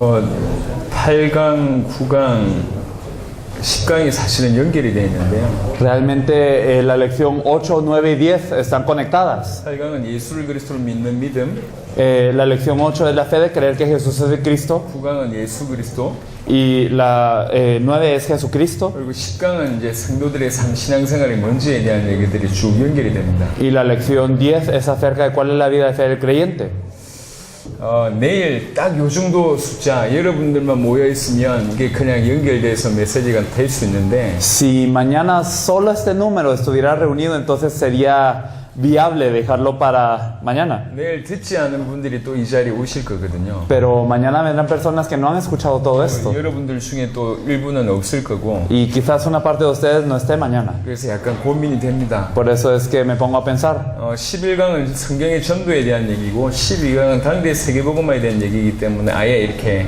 8강, 9강, 10강이 사실은 연결이 되어 있는데요. Realmente la lección 8, 9 y 10 están conectadas. 8강은 예수를 그리스도로 믿는 믿음, La lección 8 es la fe de creer que Jesús es el Cristo. 9강은 예수 그리스도, Y la 9 es Jesucristo. 그리고 10강은 이제 성도들의 신앙생활의 뭔지에 대한 얘기들이 쭉 연결이 됩니다. Y la lección 10 es acerca de cuál es la vida de fe del creyente. 내일 딱 요 정도 숫자 여러분들만 모여 있으면 이게 그냥 연결돼서 메시지가 될 수 있는데 Si mañana solo este número estuviera reunido, entonces sería viable dejarlo para mañana. 내일 듣지 않은 분들이 또 이 자리에 오실 거거든요. Pero mañana vendrán personas que no han escuchado todo esto. 여러분들 중에 또 일부는 없을 거고 Y quizás una parte de ustedes no esté mañana. 그래서 약간 고민이 됩니다. Por eso es que me pongo a pensar. 11강은 성경의 전도에 대한 얘기고 12강은 당대 세계복음화에 대한 얘기이기 때문에 아예 이렇게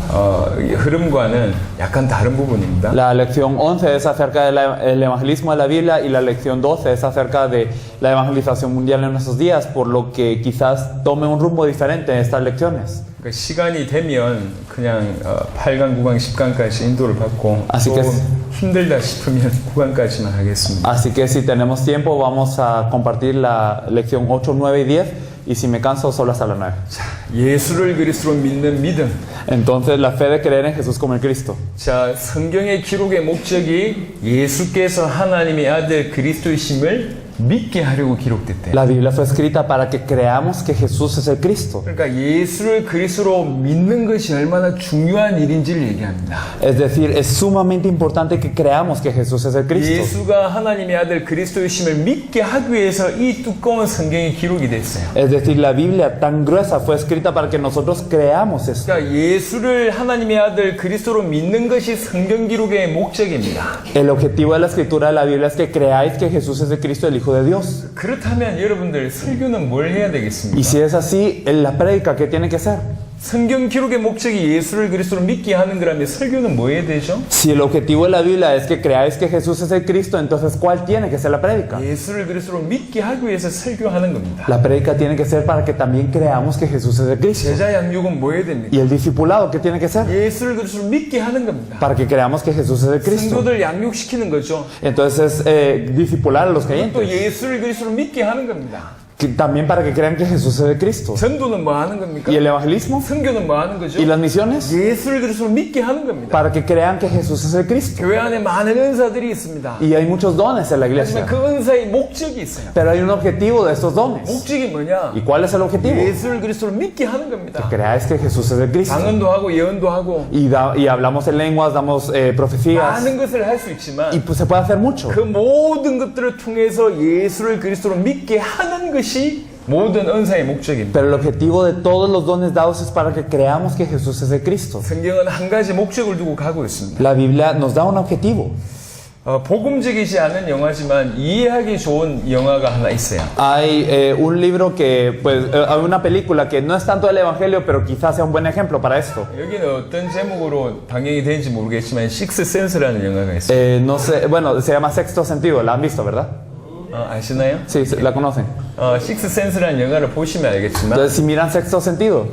흐름과는 약간 다른 부분입니다. La lección 11 es acerca del evangelismo de la Biblia y la lección 12 es acerca de la evangelización mundial en nuestros días, por lo que quizás tome un rumbo diferente en estas lecciones. 그러니까 시간이 되면 그냥 8강, 9강, 10강까지 인도를 받고 Así 또 que 힘들다 싶으면 9강까지만 하겠습니다. Así que si tenemos tiempo vamos a compartir la lección 8, 9 y 10 y si me canso solo hasta la 9. 자, 예수를 그리스도로 믿는 믿음. Entonces la fe de creer en Jesús como el Cristo. 자, 성경의 기록의 목적이 예수께서 하나님의 아들 그리스도이심을 믿게 하려고 기록됐대요. La Biblia fue escrita para que creamos que Jesús es el Cristo. 그러니까 예수를 그리스도로 믿는 것이 얼마나 중요한 일인지를 얘기합니다. Es decir, es sumamente importante que creamos que Jesús es el Cristo. 예수가 하나님의 아들 그리스도이심을 믿게 하기 위해서 이 두꺼운 성경이 기록이 됐어요. Es decir, la Biblia tan gruesa fue escrita para que nosotros creamos esto. 그러니까 예수를 하나님의 아들 그리스도로 믿는 것이 성경 기록의 목적입니다. El objetivo de la escritura de la Biblia es que creáis que Jesús es el Cristo, el Hijo de Dios. 그렇다면 여러분들 설교는 뭘 해야 되겠습니까? Y si es así, en la prédica, ¿qué tiene que ser? 성경 기록의 목적이 예수를 그리스도로 믿게 하는 거라면 설교는 뭐 해야 되죠? Si el objetivo de la Biblia es que creáis que Jesús es el Cristo, entonces ¿cuál tiene que ser la prédica? 예수를 그리스도로 믿게 하기 위해서 설교하는 겁니다. La prédica tiene que ser para que también creamos que Jesús es el Cristo. 제자 양육은 뭐 해야 됩니까? Y el discipulado, ¿qué tiene que ser? 예수를 그리스도로 믿게 하는 겁니다. Para que creamos que Jesús es el Cristo. 성도들 양육시키는 거죠. Entonces, discipular a los 또 creyentes. 예수를 그리스도로 믿게 하는 겁니다. También para que crean que Jesús es el Cristo. 전도는 뭐 하는 겁니까? Y el evangelismo 선교는 뭐 하는 거죠? y las misiones 예수를 그리스도로 믿게 하는 겁니다. para que crean que Jesús es el Cristo. 교회 안에 많은 은사들이 있습니다. Y hay muchos dones en la 하지만 iglesia, 그 은사의 목적이 있어요. pero hay un objetivo de estos dones. 목적이 뭐냐? ¿Y cuál es el objetivo? 예수를 그리스도로 믿게 하는 겁니다. Creáis que Jesús es el Cristo. 방언도 하고 예언도 하고 Y hablamos en lenguas, damos profecías. 많은 것을 할 수 있지만 Y pues se puede hacer mucho. 그 모든 것들을 통해서 예수를 그리스도로 믿게 하는 것이 모든 은사의 목적입니다. Pero el objetivo de todos los dones dados es para que creamos que Jesús es el Cristo. 성경은 한 가지 목적을 두고 가고 있습니다. La Biblia nos da un objetivo. 복음적이지 않은 영화지만 이해하기 좋은 영화가 하나 있어요. Hay un libro que, pues, hay una película que no es tanto del Evangelio, pero quizás sea un buen ejemplo para esto. 여기는 어떤 제목으로 방영이 되는지 모르겠지만 Sixth Sense라는 영화가 있어요. No sé, bueno, se llama Sexto Sentido, la han visto, ¿verdad? 아시나요? Sí, la conocen. Sixth Sense라는 영화를 보시면 알겠지만 Entonces, si miran Sexto Sentido,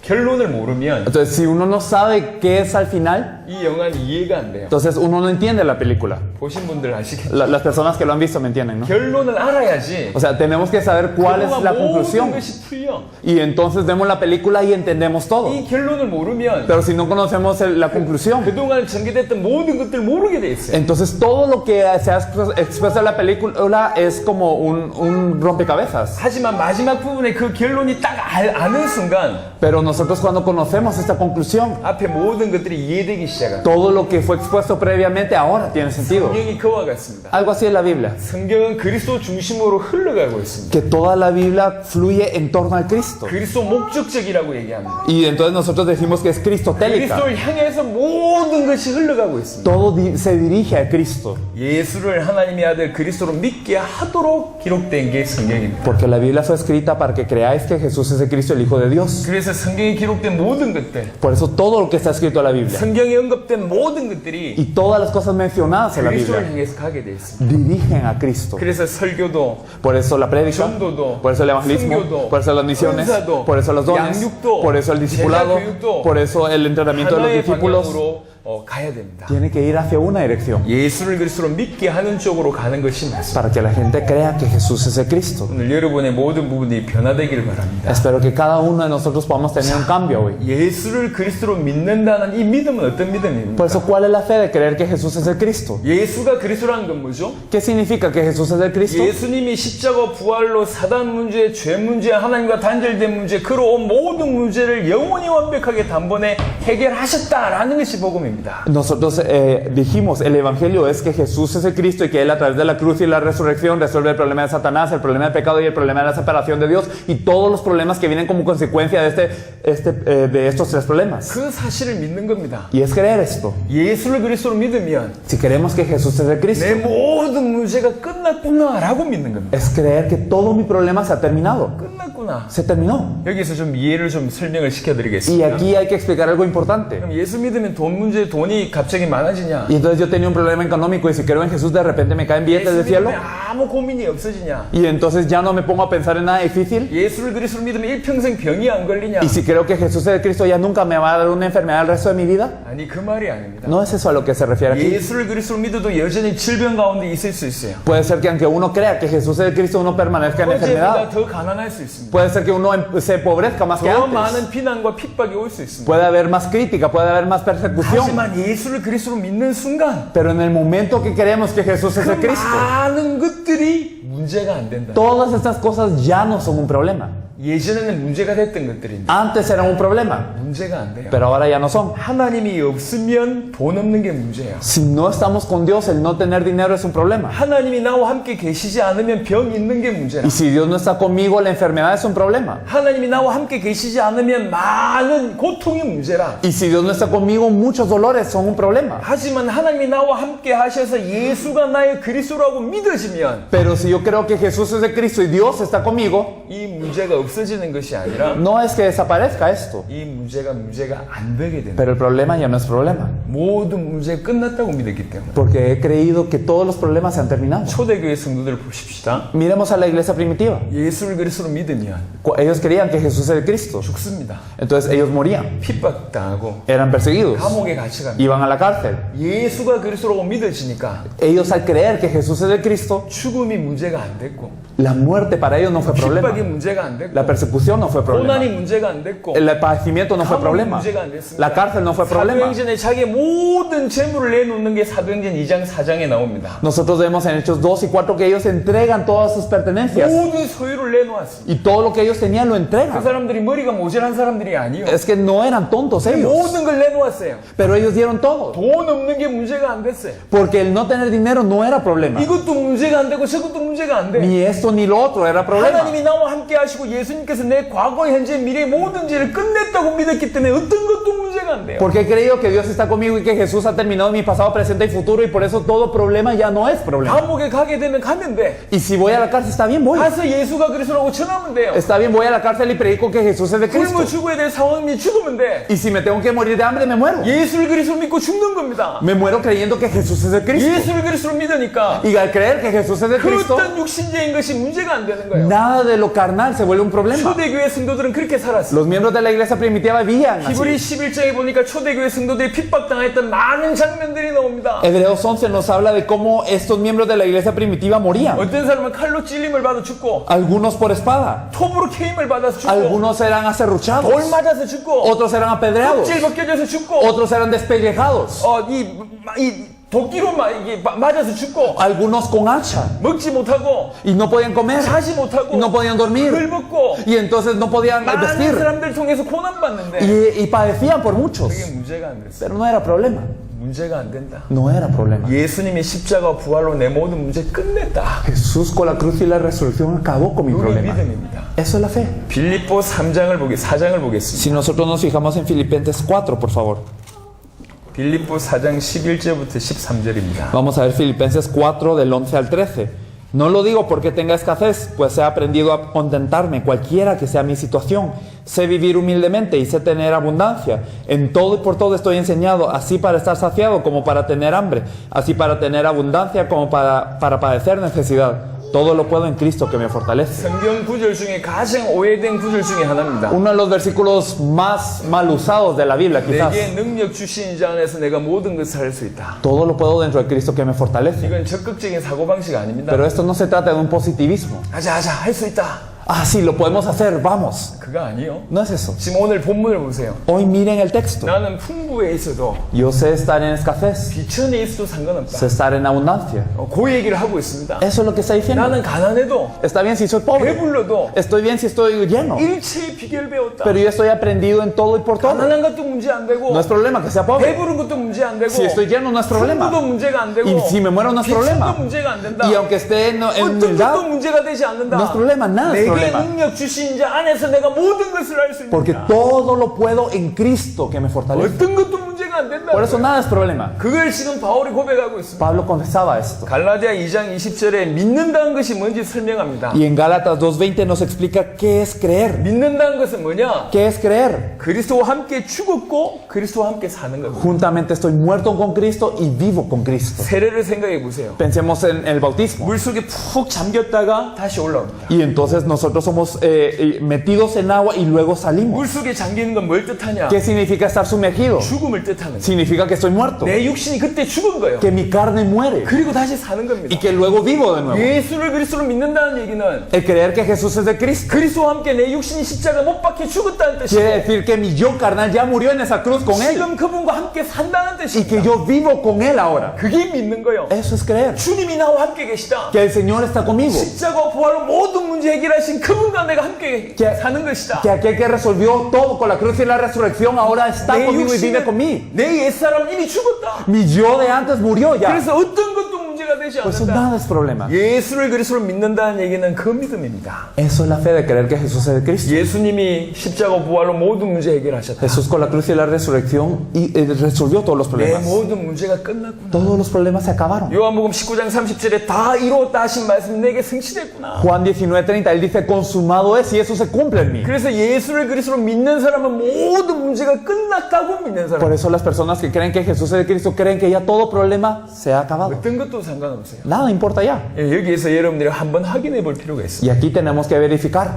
결론을 mo르면 entonces si uno no sabe qué es al final, 이 영화는 이해가 안 돼요. entonces uno no entiende la película. 보신 분들 아시겠죠? Las personas que lo han visto me entienden, ¿no? 결론을 알아야지. O sea, tenemos que saber cuál es la conclusión. 모든 것이 풀려. Y entonces vemos la película y entendemos todo. 이 결론을 모르면 Pero si no conocemos la conclusión, 그동안 전개됐던 모든 것들 모르게 돼 있어요. entonces todo lo que se ha expuesto en la película es como un rompecabezas. 하지만 마지막 부분에 그 결론이 딱 아는 순간 Pero nosotros cuando conocemos esta conclusión, 앞에 모든 것들이 이해되기 시작합니다. todo lo que fue expuesto previamente ahora tiene sentido. 성경이 그와 같습니다. Algo así es la Biblia. 성경은 그리스도 중심으로 흘러가고 있습니다. Que toda la Biblia fluye en torno al Cristo. 그리스도 목적적이라고 얘기합니다. Y entonces nosotros decimos que es cristotélica. 그리스도를 향해서 모든 것이 흘러가고 있습니다. Todo se dirige a Cristo. 예수를 하나님의 아들 그리스도로 믿게 하도록 기록된 게 성경입니다. Porque la Biblia fue escrita para que creáis que Jesús es el Cristo, el Hijo de Dios. 그래서 성경의 성경에 기록된 모든 것들, Por eso todo lo que está escrito en la Biblia 성경에 언급된 모든 것들이 y todas las cosas mencionadas en la 그리스도를 Biblia 향해서 가게 돼 있습니다. dirigen a Cristo. 그래서 설교도, Por eso la prédica, 전도도, por eso el evangelismo, 선교도, por eso las misiones, 은사도, por eso los dones, 양육도, por eso el discipulado, 제자 교육도 por eso el entrenamiento de los 하나의 discípulos. 방향으로 가야 됩니다. Tiene que ir hacia una dirección 예수를 그리스도로 믿게 하는 쪽으로 가는 것이 맞습니다. para que la gente crea que Jesús es el Cristo. 오늘 여러분의 모든 부분이 변화되기를 바랍니다. Espero que cada uno de nosotros podamos tener un cambio hoy. 예수를 그리스도로 믿는다는 이 믿음은 어떤 믿음입니까? Por eso, ¿cuál es la fe de creer que Jesús es el Cristo? 예수가 그리스도라는 건 뭐죠? ¿Qué significa que Jesús es el Cristo? 예수님이 십자가 부활로 사단 문제, 죄 문제, 하나님과 단절된 문제, 그로 온 모든 문제를 영원히 완벽하게 단번에 해결하셨다라는 것이 복음입니다. Nosotros dijimos, el Evangelio es que Jesús es el Cristo y que Él a través de la cruz y la resurrección resuelve el problema de Satanás, el problema del pecado y el problema de la separación de Dios y todos los problemas que vienen como consecuencia de estos tres problemas. 그 사실을 믿는 겁니다. Y es creer esto. 예수를 그리스도로 믿으면 Si creemos que Jesús es el Cristo, 내 모든 문제가 끝났구나라고 믿는 겁니다. es creer que todo mi problema se ha terminado. 끝났구나. Se terminó. 여기서 좀 이해를 좀 설명을 Y 시켜드리겠습니다. aquí hay que explicar algo importante. 그럼 예수 믿으면 돈 문제, 돈이 갑자기 많아지냐? Y entonces yo tenía un problema económico y si creo en Jesús de repente me caen billetes 예수 del cielo. 믿으면 아무 고민이 없어지냐? Y entonces ya no me pongo a pensar en nada difícil. 예수를 그리스도로 믿으면 일평생 병이 안 걸리냐? Y si creo que Jesús es el Cristo ya nunca me va a dar una enfermedad el resto de mi vida. 아니 그 말이 아닙니다. No es eso a lo que se refiere aquí. 예수를 그리스도로 믿어도 여전히 질병 가운데 있을 수 있어요. Puede ser que aunque uno crea que Jesús es el Cristo, uno permanezca en 어제보다 enfermedad. 더 가난할 수 있습니다. Puede ser que uno se empobrezca más que 더 antes. 많은 비난과 핍박이 올 수 있습니다. Puede haber más crítica, puede haber más persecución. 하지만 예수를 그리스도로 믿는 순간 Pero en el momento que creemos que Jesús es 그 el Cristo, 많은 것들이 문제가 안 된다. todas estas cosas ya no son un problema. 예전에는 문제가 됐던 것들인데 Antes eran un problema, 문제가 안 돼요. pero ahora ya no son. 하나님이 없으면 돈 없는 게 문제예요. Si no estamos con Dios, el no tener dinero es un problema. 하나님이 나와 함께 계시지 않으면 병 있는 게 문제라. Y si Dios no está conmigo, la enfermedad es un problema. 하나님이 나와 함께 계시지 않으면 많은 고통이 문제라. Y si Dios no está conmigo, muchos dolores son un problema. 하지만 하나님이 나와 함께 하셔서 예수가 나의 그리스도라고 믿어지면 Pero si yo creo que Jesús es el Cristo y Dios está conmigo, 이 문제가 없어지는 것이 아니라 no es que desaparezca esto, 이 문제가 안 되게 된다. pero el problema ya no es problema. 모든 문제가 끝났다고 믿었기 때문에. Porque he creído que todos los problemas se han terminado. 초대교회 성도들 보십시다. Miremos a la iglesia primitiva. 예수를 그리스도로 믿으면 Ellos creían que Jesús es el Cristo. 죽습니다. Entonces ellos morían, 핍박당하고 eran perseguidos, 감옥에 같이 갑니다. iban a la cárcel. 예수가 그리스도라고 믿어지니까 Ellos al creer que Jesús es el Cristo, 죽음이 문제가 안 됐고 la muerte para ellos no fue problema. 핍박이 문제가 안 됐고 La persecución no fue problema. 고난이 문제가 안 됐고 El padecimiento no fue 감옥이 problema. 문제가 안 됐습니다. La cárcel no fue problema. 사도행전에 자기의 모든 재물을 내놓는 게 사도행전 2장 4장에 나옵니다. Nosotros vemos en Hechos 2 y 4 que ellos entregan todas sus pertenencias. 모든 소유를 내놓았습니다. Y todo lo que ellos tenían lo 그 entregan. 사람들이 머리가 모자란 사람들이 아니요. Es que no eran tontos ellos. 모든 걸 내놓았어요. Pero ellos dieron todo. 돈 없는 게 문제가 안 됐어요. Porque el no tener dinero no era problema. 이것도 문제가 안 되고 저것도 문제가 안 돼. Ni esto ni lo otro era problema. 하나님이 나와 함께 하시고 예수님께서 내 과거, 현재, 미래 모든 죄를 끝냈다고 믿었기 때문에 어떤 것도 문제가 안 돼요. Porque he creído que Dios está conmigo y que Jesús ha terminado mi pasado, presente y futuro y por eso todo problema ya no es problema. 감옥에 가게 되면 가면 돼. Y si voy a la cárcel está bien, voy. 가서 예수가 그리스도라고 전하면 돼요. Está bien, voy a la cárcel y predico que Jesús es de Cristo. 굶어 죽어야 될 상황이면 죽으면 돼. Y si me tengo que morir de hambre, me muero. 예수를 그리스도로 믿고 죽는 겁니다. Me muero creyendo que Jesús es de Cristo. 예수를 그리스도로 믿으니까 Y al creer que Jesús es de 그 Cristo, 어떤 육신적인 것이 문제가 안 되는 거예요. nada de lo carnal se vuelve un problema. 초대교회 성도들은 그렇게 살았어요. Los miembros de la iglesia primitiva vivían 히브리 así. 11장에 보니까 초대교회 성도들이 핍박당했던 많은 장면들이 나옵니다. Hebreos 11 nos habla de cómo estos miembros de la iglesia primitiva morían. 어떤 사람은 칼로 찔림을 받아 죽고 Algunos por espada, 톱으로 케임을 받아서 죽고 algunos eran 돌 aserruchados, 맞아서 죽고 otros eran apedreados, 껍질 벗겨져서 죽고 otros eran despellejados, 이 도끼로 이게 맞아서 죽고 algunos con hacha 먹지 못하고 y no podían comer 자지 못하고 y no podían dormir 긁먹고 y entonces no podían 많은 vestir 사람들 통해서 고난받는데 y padecían por muchos, 그게 문제가 안 됐어. pero no era problema, 문제가 안 된다. no era problema. 예수님이 십자가 부활로 내 모든 문제 끝냈다. Jesús con la cruz y la resurrección acabó con mi 이게 problema. 믿음입니다. Eso es la fe. 빌립보 4장을 보겠습니다. Si nosotros nos fijamos en Filipenses 4, por favor. 빌립보 4장 11절부터 13절입니다. Vamos a ver Filipenses 4 del 11 al 13. No lo digo porque tenga escasez, pues he aprendido a contentarme cualquiera que sea mi situación. Sé vivir humildemente y sé tener abundancia. En todo y por todo estoy enseñado, así para estar saciado como para tener hambre, así para tener abundancia como para padecer necesidad. Todo lo puedo en Cristo que me fortalece. 성경 구절 중에 가장 오해된 구절 중에 하나입니다. Uno de los versículos más mal usados de la Biblia, quizás. 내게 능력 주신 자 안에서 내가 모든 것을 할 수 있다. Todo lo puedo dentro de Cristo que me fortalece. 이건 적극적인 사고방식 아닙니다. Pero esto no se trata de un positivismo. 하자 할 수 있다. Ah, sí, lo podemos hacer, vamos. 그거 아니에요. No es eso. 지금 오늘 본문을 보세요. Hoy miren el texto. 나는 풍부에 있어도 Yo sé estar en escasez, 비천에 있어도 상관없다. sé estar en abundancia. 그 얘기를 하고 있습니다. Eso es lo que está diciendo. 나는 가난해도 Está bien si soy pobre. 배불러도 Estoy bien si estoy lleno. 일체의 비결 배웠다. Pero yo estoy aprendido en todo y por todo. 가난한 것도 문제 안 되고 No es problema que sea pobre. 배부른 것도 문제 안 되고 Si estoy lleno no es problema. 풍부도 문제가 안 되고 Y si me muero no es problema. 비천도 문제가 안 된다. Y aunque esté en 어떤 humildad, 것도 문제가 되지 않는다. no es problema, nada es 내게 problema. 능력 주신 자 안에서 내가 모든 것을 할 수 Porque 있다. todo lo puedo en Cristo que me fortalece. 어떤 것도 문제가 안 된다. Por eso nada es problema. 그걸 지금 바울이 고백하고 있습니다. Pablo confesaba esto. 갈라디아 2장 20절에 믿는다는 것이 뭔지 설명합니다. Y en Gálatas 2:20 nos explica qué es creer. 믿는다는 것은 뭐냐? ¿Qué es creer? 그리스도와 함께 죽었고 그리스도와 함께 사는 겁니다. Juntamente estoy muerto con Cristo y vivo con Cristo. 세례를 생각해 보세요. Pensemos en el bautismo. 물속에 푹 잠겼다가 다시 올라옵니다. Y entonces nosotros somos metidos en agua y luego salimos. 물속에 잠기는 건 뭘 뜻하냐? ¿Qué significa estar sumergido? 죽음을 뜻하는 거예요. Significa que estoy muerto, 내 육신이 그때 죽은 거예요. que mi carne muere 그리고 다시 사는 y 겁니다. que luego vivo de nuevo. 예수를 그리스도로 믿는다는 얘기는 El creer que Jesús es de Cristo 그리스도와 함께 내 육신이 십자가 못 박혀 죽었다는 뜻이고 quiere decir que mi yo carnal ya murió en esa cruz con Él 지금 그분과 함께 산다는 y que 뜻입니다. yo vivo con Él ahora. 그게 믿는 거예요. Eso es creer. 주님이 나와 함께 계시다. Que el Señor está conmigo. 십자가와 부활로 모든 문제 해결하신 그분과 내가 함께 Que- 사는 것이다. Que aquel que resolvió todo con la cruz y la resurrección ahora está conmigo y vive conmigo. 내 옛사람은 이미 죽었다. Mi yo de antes murió ya. 그래서 어떤 것도 문제가 되지 Por eso 않는다. nada es problema. 예수를 그리스도로 믿는다는 얘기는 그 믿음입니다. Eso es la fe de creer que Jesús es de Cristo. 예수님이 십자가 부활로 모든 문제 해결하셨다. Jesús con la cruz y la resurrección y resolvió todos los 내 problemas. 모든 문제가 끝났구나. Todos los problemas se acabaron. 요한복음 19장 30절에 다 이루었다 하신 말씀이 내게 성취됐구나. Juan 19:30, él dice, consumado es y eso se cumple en mí. 그래서 예수를 그리스도로 믿는 사람은 모든 문제가 끝났다고 믿는 사람. Por eso las personas que creen que Jesús es de Cristo creen que ya todo problema se ha acabado. 어떤 것도 상관없어요. Nada importa ya. 예, 여기에서 여러분들이 한번 확인해 볼 필요가 있어요. Y aquí tenemos que verificar.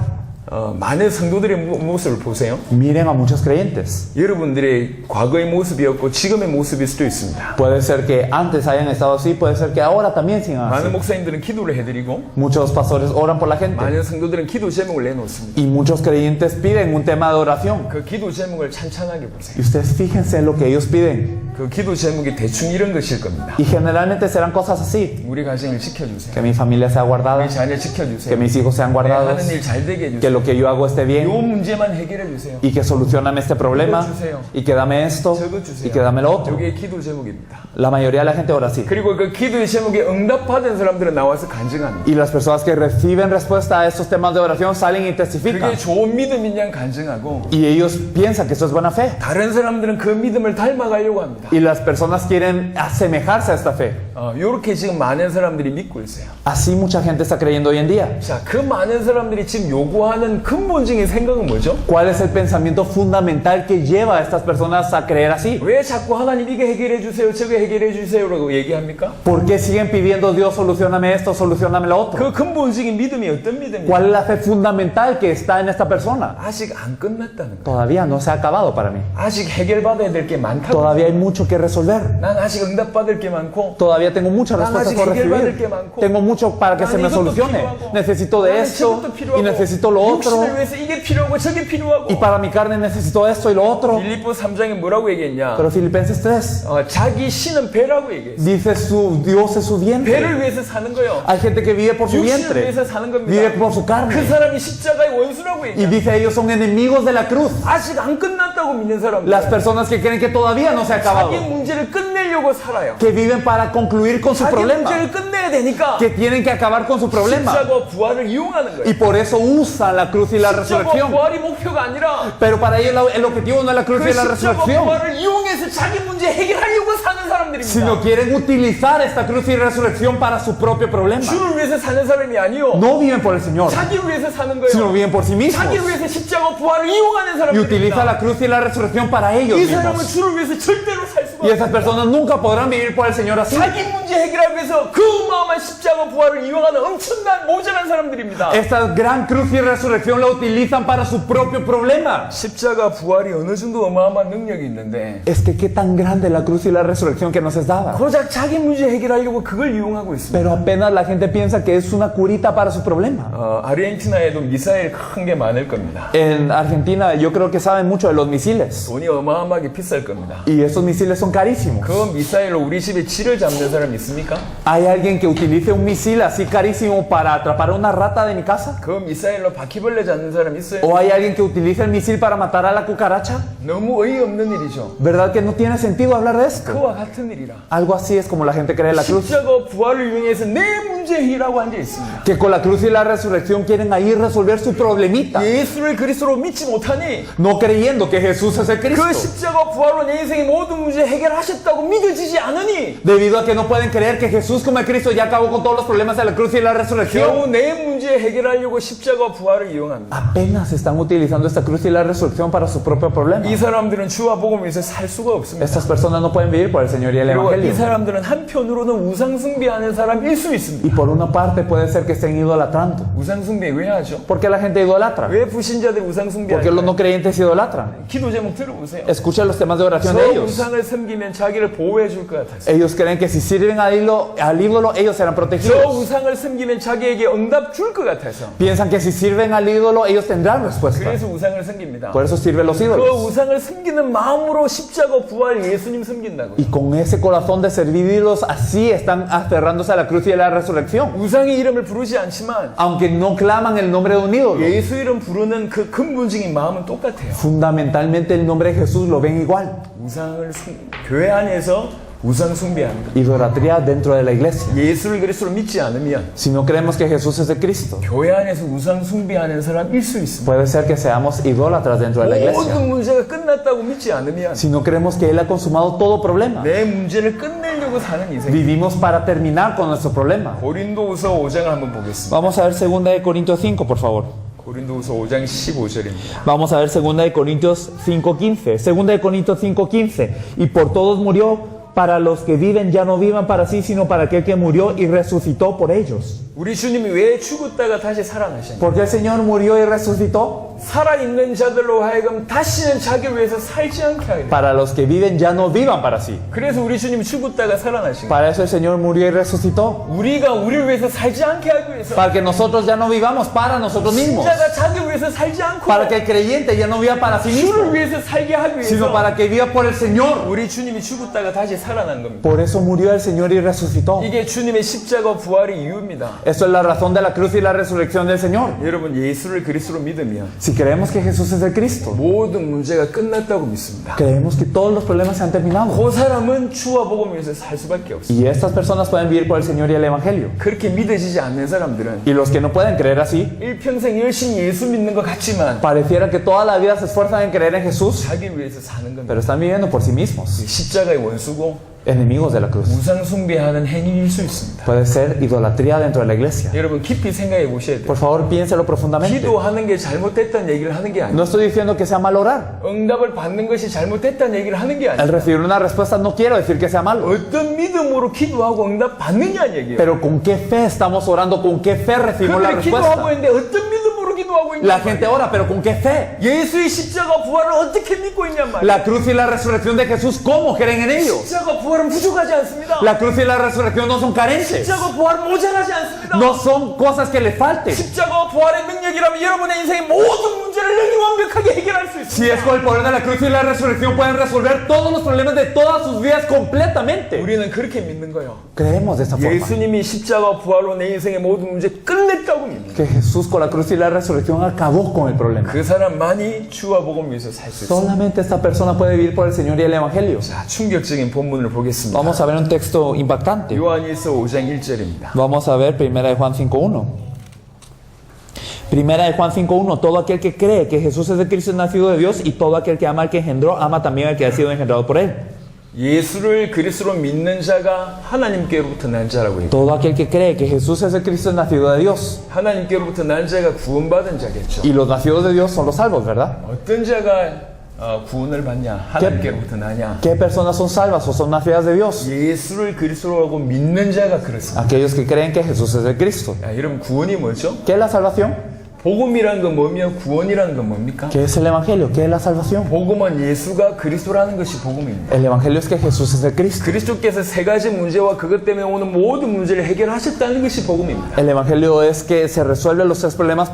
많은 성도들의 모습을 보세요. Miren a muchos creyentes. 여러분들의 과거의 모습이었고 지금의 모습일 수도 있습니다. Puede ser que antes hayan estado así, puede ser que ahora también sigan 많은 así. 목사님들은 기도를 해드리고 Muchos pastores oran por la gente 많은 성도들은 기도 제목을 내놓습니다. y muchos creyentes piden un tema de oración. 그 기도 제목을 찬찬하게 보세요. Y ustedes fíjense en lo que ellos piden. 그 기도 제목이 대충 이런 것일 겁니다. Y generalmente serán cosas así. 우리 가정을 지켜주세요. Que mi familia sea guardada, 우리 자녀 que 지켜주세요. mis hijos sean 내가 guardados, 하는 일 잘 되게 que 해주세요. lo que yo hago esté bien 요 문제만 해결해 주세요. y que solucionan este problema y que dame esto 저거 주세요. y que dame lo otro. 이게 기도 제목입니다. La mayoría de la gente ora así. 그리고 그 기도의 제목에 응답받은 사람들은 나와서 간증합니다. Y las personas que reciben respuesta a estos temas de oración salen y testifican. 그게 좋은 믿음인 양 간증하고 Y ellos piensan que eso es buena fe. 다른 사람들은 그 믿음을 닮아가려고 합니다. Y las personas quieren asemejarse a esta fe. 이렇게 지금 많은 사람들이 믿고 있어요. Así mucha gente está creyendo hoy en día. 자, 그 많은 사람들이 지금 요구하는 근본적인 생각은 뭐죠? ¿Cuál es el pensamiento fundamental que lleva a estas personas a creer así? 왜 자꾸 하나님 이게 해결해 주세요, 저거 해결해 주세요라고 얘기합니까? ¿Por qué siguen pidiendo Dios, solucioname esto, solucioname lo otro? 그 근본적인 믿음이 어떤 믿음이에요? ¿Cuál es la fe fundamental que está en esta persona? 아직 안 끝났다는 거예요. Todavía no se ha acabado para mí. 아직 해결받아야 될 게 많다고. Todavía hay mucho que resolver. 난 아직 응답받을 게 많고 Todavía tengo muchas 난 respuestas 아직 por 해결받을 recibir. 게 많고 Tengo mucho para que se me 나는 이것도 solucione. 필요하고, Necesito de 나는 esto 저것도 필요하고, y necesito lo otro. 육신을 위해서 이게 필요하고 저게 필요하고. Y para mi carne necesito esto y lo otro. 빌립보 3장에 뭐라고 얘기했냐? Pero Filipenses 3 자기 신은 배라고 얘기했어. dice su Dios es su vientre. 배를 위해서 사는 거예요. Hay gente que vive por su 육신을 vientre, 위해서 사는 겁니다. vive por su 그 carne. 사람이 십자가의 원수라고 Y 얘기해요. dice ellos son enemigos de la cruz. 아직 안 끝났다고 믿는 사람들. Las personas que creen que todavía no se ha acabado. 자기 문제를 끝내려고 끝내려고 살아요. que viven para concluir con su 자기 problema, 문제를 끝내야 되니까 que tienen que acabar con su problema. 십자가와 부활을 이용하는 거예요. Y por eso usan la cruz y la 십자가와 resurrección. 부활이 목표가 아니라 Pero para ellos el objetivo no es la cruz 그 y la 십자가와 resurrección, 부활을 이용해서 자기 문제 해결하려고 사는 사람들입니다. sino quieren utilizar esta cruz y resurrección para su propio problema. 주를 위해서 사는 사람이 아니요. No viven por el Señor, 자기를 위해서 사는 sino 거예요. viven por sí mismos. 자기를 위해서 십자가와 부활을 이용하는 Y utiliza 사람들입니다. la cruz y la resurrección para ellos 이 사람은 mismos. 주를 위해서 절대로 살 수가 Y esas 없어요. personas nunca podrán vivir por el Señor así. 자기 문제 해결하기 위해서 그 어마어마한 십자가 부활을 이용하는 엄청난 모자란 사람들입니다. Esta gran cruz y resurrección la utilizan para su propio problema. 십자가 부활이 어느 정도 어마어마한 능력이 있는데 Es que qué tan grande la cruz y la resurrección que nos es dada. 고작 자기 문제 해결하려고 그걸 이용하고 있습니다. Pero apenas la gente piensa que es una curita para su problema. 아르헨티나에도 미사일 큰 게 많을 겁니다. En Argentina yo creo que saben mucho de los misiles. 돈이 어마어마하게 비쌀 겁니다. Y estos misiles son carísimos. 그 미사일로 우리 집에 쥐를 잡는 사람 있습니까? ¿Hay alguien que utilice un misil así carísimo para atrapar a una rata de mi casa? 그 미사일로 바퀴벌레 잡는 사람 있어요? ¿O hay alguien que utilice el misil para matar a la cucaracha? 너무 어이없는 일이죠. ¿Verdad que no tiene sentido hablar de esto? 그와 같은 일이라. Algo así es como la gente cree en la cruz. 십자가 부활을 이용해서 내 문제 해결하고 앉아 있습니다. Que con la cruz y la resurrección quieren ahí resolver su problemita. 예수를 그리스도로 믿지 못하니 No creyendo que Jesús es el Cristo. 그 십자가 부활로 내 인생의 모든 문제 해결하셨다고 믿어지지 않으니 Debido a que no pueden creer que Jesús como el Cristo ya acabó con todos los problemas de la cruz y la resurrección. 겨우 내 문제 해결하려고 십자가 부활을 이용합니다. Apenas están utilizando esta cruz y la resurrección para su propio problema. 이 사람들은 주와 복음을 위해서 살 수가 없습니다. Estas personas no pueden vivir por el Señor y el 그리고 이 Evangelio. 사람들은 한편으로는 우상숭배하는 사람일 수 있습니다. Y por una parte puede ser que estén idolatrando. 우상숭배 왜 하죠? ¿Por qué la gente idolatra? 왜 불신자들이 ¿Por qué los 우상숭배하죠? no creyentes idolatran? 기도 제목 들어보세요. Escucha los temas de oración 저 de ellos. 우상을 섬기면 자기를 보호해 줄 것 같아서. Ellos creen que si sirven al ídolo, ellos serán 저 protegidos. 우상을 섬기면 자기에게 응답 줄 것 같아서. Piensan que si sirven al ídolo, ellos tendrán respuesta. 그래서 우상을 섬깁니다. Por eso sirven los 그 ídolos. 우상을 섬기는 마음으로 십자가 부활 예수님 섬긴다고요. Y con ese corazón de servirlos, así están aferrándose a la cruz y a la resurrección. 우상의 이름을 부르지 않지만 Aunque no claman el nombre de un ídolo. 예수 이름 부르는 그 근본적인 마음은 똑같아요. Fundamentalmente el nombre de Jesús lo ven igual. 교회 안에서 우상 숭배하는 것. Idolatría dentro de la iglesia. 예수를 그리스도로 믿지 않으면 Si no creemos que Jesús es el Cristo, 교회 안에서 우상 숭배하는 사람일 수 있습니다. puede ser que seamos idólatras dentro de la iglesia. 모든 문제가 끝났다고 믿지 않으면 Si no creemos que Él ha consumado todo problema, 내 문제를 끝내려고 사는 인생. vivimos para terminar con nuestro problema. 고린도후서 5장을 한번 보겠습니다. Vamos a ver 2 de Corintios 5, por favor. 고린도후서 5장 15절입니다. Vamos a ver 2 de Corintios 5:15. 2 de Corintios 5:15. Y por todos murió, para los que viven ya no vivan para sí, sino para aquel que murió y resucitó por ellos. 우리 주님이 왜 죽었다가 다시 살아나셨냐? ¿Por qué el Señor murió y resucitó? 살아있는 자들로 하여금 다시는 자기를 위해서 살지 않게 하려. Para los que viven ya no vivan para sí. 그래서 우리 주님이 죽었다가 살아나신 거예요. Para eso el Señor murió y resucitó. 우리가 우리를 위해서 살지 않게 하기 위해서. Para que nosotros ya no vivamos para nosotros mismos. 신자가 자기를 위해서 살지 않고 Para que el creyente ya no viva para sí mismo, 주를 위해서 살게 하기 sino 위해서 para que viva por el Señor. 우리 주님이 죽었다가 다시 살아난 겁니다. Por eso murió el Señor y resucitó. 이게 주님의 십자가 부활의 이유입니다. Eso es la razón de la cruz y la resurrección del Señor. 여러분 예수를 그리스도로 믿으면 Si creemos que Jesús es el Cristo, 모든 문제가 끝났다고 믿습니다. creemos que todos los problemas se han terminado. 그 사람은 주와 복음을 위해서 살 수밖에 없어요. Y estas personas pueden vivir por el Señor y el Evangelio. 그렇게 믿어지지 않는 사람들은 Y los que no pueden creer así, 일평생 열심히 예수 믿는 것 같지만 pareciera que toda la vida se esfuerzan en creer en Jesús, 자기를 위해서 사는 겁니다. pero están viviendo por sí mismos, 십자가의 원수고 enemigos de la cruz. 우상 숭배하는 행위일 수 있습니다. Puede ser idolatría dentro de la iglesia. 여러분 깊이 생각해 보셔야 돼요. Por favor, piénselo profundamente. 기도하는 게 잘못됐다는 얘기를 하는 게 아니에요. No estoy diciendo que sea mal orar. 응답을 받는 것이 잘못됐다는 얘기를 하는 게 Al 아니에요. recibir una respuesta no quiero decir que sea malo. 어떤 믿음으로 기도하고 응답 받느냐는 얘기예요. Pero ¿con qué fe estamos orando? ¿Con qué fe recibimos la 그들이 기도하고 respuesta? 있는데 어떤 믿음으로 기도하고 있냐 La gente ora, pero ¿con qué fe? 예수의 십자가 부활을 어떻게 믿고 있냔 말이에요. La cruz y la resurrección de Jesús, ¿cómo creen en ellos? 십자가 부활은 부족하지 않습니다. La cruz y la resurrección no son carentes. 십자가 부활은 모자라지 않습니다. No son cosas que le falten. 십자가 부활의 능력이라면 여러분의 인생의 모든 문제 문제를 능히 완벽하게 해결할 수 Si 있습니다. es con el poder de la cruz y la resurrección pueden resolver todos los problemas de todas sus vidas completamente. 우리는 그렇게 믿는 거예요. Creemos de esta forma. 예수님이 십자가 부활로 내 인생의 모든 문제 끝냈다고 믿는 거예요. Que Jesús con la cruz y la resurrección acabó con el problema. 그 사람만이 주와 복음 위해서 살 수 있습니다. Solamente esta persona puede vivir por el Señor y el Evangelio. 자, 충격적인 본문을 보겠습니다. Vamos a ver un texto impactante. 요한일서 5장 1절입니다. Vamos a ver 1 de Juan 5.1. Primera de Juan 5.1. Todo aquel que cree que Jesús es el Cristo es nacido de Dios, y todo aquel que ama al que engendró, ama también al que ha sido engendrado por él. 예수를 그리스도로 믿는 자가 하나님께로부터 난 자라고 해요. Todo aquel que cree que Jesús es el Cristo es nacido de Dios. 하나님께로부터 난 자가 구원받은 자겠죠. Y los nacidos de Dios son los salvos, ¿verdad? 어떤 자가 구원을 받냐? 하나님께로부터 나냐? ¿Qué personas son salvas o son nacidas de Dios? 예수를 그리스도라고 믿는 자가 그렇습니다. Aquellos que creen que Jesús es el Cristo. 야, 여러분 구원이 뭐죠? ¿Qué es la salvación? 복음이라는 건 뭐며 구원이라는 건 뭡니까? ¿Qué es el Evangelio? ¿Qué es la salvación? 복음은 예수가 그리스도라는 것이 복음입니다. El Evangelio es que Jesús es el Cristo. 그리스도께서 세 가지 문제와 그것 때문에 오는 모든 문제를 해결하셨다는 것이 복음입니다. El Evangelio es que se resuelven los tres problemas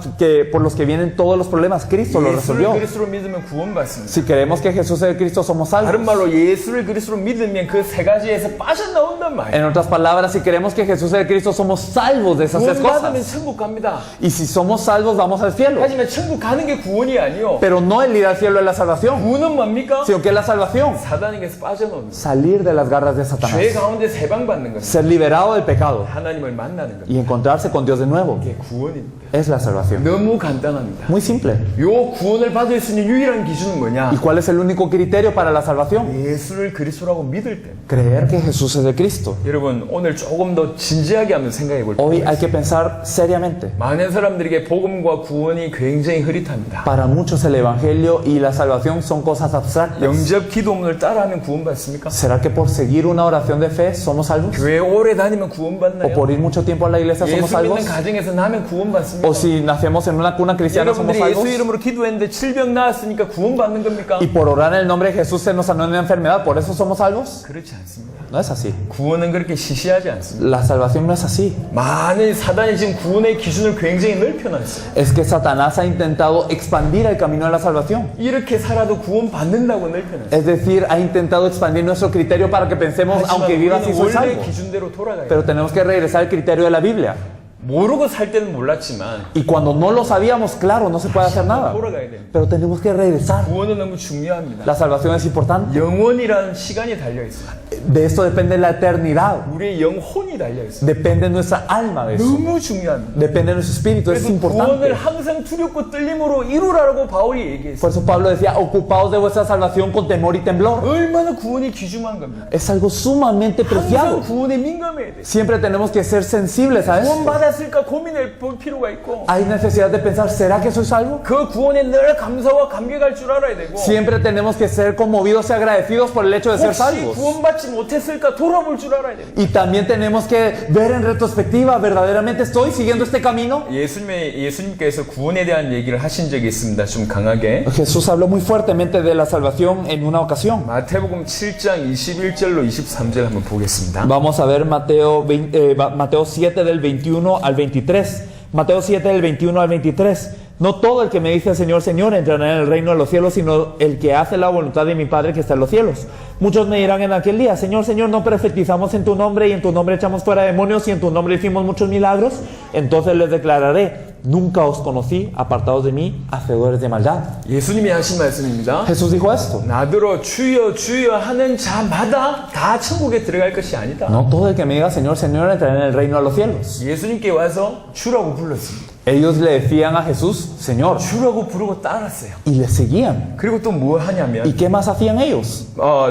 por los que vienen todos los problemas. Cristo lo 예수를 resolvió. 그리스도로 믿으면 구원받습니다. Si creemos que Jesús es el Cristo, somos 다른 salvos. 말로 예수를 그리스도로 믿으면 그 세 가지에서 빠져나온단 말이에요. En otras palabras, si creemos que Jesús es el Cristo, somos salvos de esas tres 구원받으면 cosas. 천국 갑니다. Y si somos salvos, vamos al cielo. 하지만 천국 가는 게 구원이 아니요. Pero no el ir al cielo es la salvación, 구원은 뭡니까? sino que es la salvación. 사단에게서 빠져나옵니다. Salir de las garras de 죄 Satanás. 가운데 해방받는 것입니다. Ser liberado del pecado 하나님을 만나는 겁니다. y encontrarse con Dios de nuevo. 이게 구원입니다. Es la salvación. 너무 간단합니다. Muy simple. 요 구원을 받을 수 있는 유일한 기준은 뭐냐? ¿Y cuál es el único criterio para la salvación? 예수를 그리스도라고 믿을 때. Creer que Jesús es el Cristo. 여러분 오늘 조금 더 진지하게 한번 생각해 볼 Hoy 필요가 hay 있어요. que pensar seriamente. 많은 사람들에게 복음과 구원이 굉장히 흐릿합니다. Para muchos el Evangelio y la salvación son cosas abstractas. 영접 기도문을 따라하면 구원받습니까? ¿Será que por seguir una oración de fe somos salvos? 교회 오래 다니면 ¿O 구원받나요? por ir mucho tiempo a la iglesia somos 예수 믿는 salvos? 가정에서 나면 구원받습니까? ¿O si nacemos en una cuna cristiana somos 여러분들이 salvos? 예수 이름으로 기도했는데 질병 나았으니까 구원받는 겁니까? ¿Y por orar en el nombre de Jesús se nos sanó una enfermedad? ¿Por eso somos salvos? 그렇지 않습니다. No es así. 구원은 그렇게 시시하지 않습니다. La salvación no es así. 많은 사단이 지금 구원의 기준을 굉장히 넓혀놨어요. Es que Satanás ha intentado expandir el camino de la salvación. 이렇게 살아도 구원받는다고 넓혀놨어요. Es decir, ha intentado expandir nuestro criterio para que pensemos, 하지만 aunque viva así, 우리는 soy 원래 salvo. 기준대로 돌아가야 돼요. Pero tenemos que regresar al criterio de la Biblia. 모르고 살 때는 몰랐지만 Y cuando no lo sabíamos, claro, no se puede hacer nada. 돌아가야 돼요. Pero tenemos que regresar. 구원은 너무 중요합니다. La salvación es importante. 영원이라는 시간이 달려 있어요. De esto depende la eternidad. 우리의 영혼이 달려 있어요. Depende nuestra alma de eso. 너무 중요합니다. Depende de nuestro espíritu. Es 그래서 importante. 구원을 항상 두렵고 떨림으로 이루라고 바울이 얘기했어요. Por eso Pablo decía, ocupaos de vuestra salvación con temor y temblor. 얼마나 구원이 귀중한 겁니다. Es algo sumamente 항상 preciado. 구원에 민감해야 돼요. Siempre tenemos que ser sensibles a 구원 eso. 받았을까 고민해 볼 필요가 있고 Hay necesidad de pensar, ¿será que soy salvo? 그 구원에 늘 감사와 감격할 줄 알아야 되고 Siempre tenemos que ser conmovidos y agradecidos por el hecho de ser 혹시 salvos. 구원받지 못했을까 돌아볼 줄 알아야 됩니다. Y también tenemos que ver en retrospectiva, ¿verdaderamente estoy siguiendo este camino? 예수님께서 구원에 대한 얘기를 하신 적이 있습니다. 좀 강하게. Jesús habló muy fuertemente de la salvación en una ocasión. 마태복음 7장 21절로 23절 한번 보겠습니다. Vamos a ver Mateo 7 del 21 al 23. Mateo 7 del 21 al 23. No todo el que me dice Señor, Señor entrará en el reino de los cielos, sino el que hace la voluntad de mi Padre que está en los cielos. Muchos me dirán en aquel día, Señor, Señor, no profetizamos en tu nombre y en tu nombre echamos fuera demonios y en tu nombre hicimos muchos milagros. Entonces les declararé, nunca os conocí, apartados de mí, hacedores de maldad. 예수님이 하신 말씀입니다. Jesús dijo esto. 나더러 주여 주여 하는 자마다 다 천국에 들어갈 것이 아니다. No todo el que me diga Señor, Señor entrará en el reino de los cielos. 예수님께 와서 주라고 불렀습니다. Ellos le decían a Jesús, Señor, 주라고 부르고 따랐어요. y le seguían. 그리고 또 뭐 ¿Y 하냐면 qué más hacían ellos?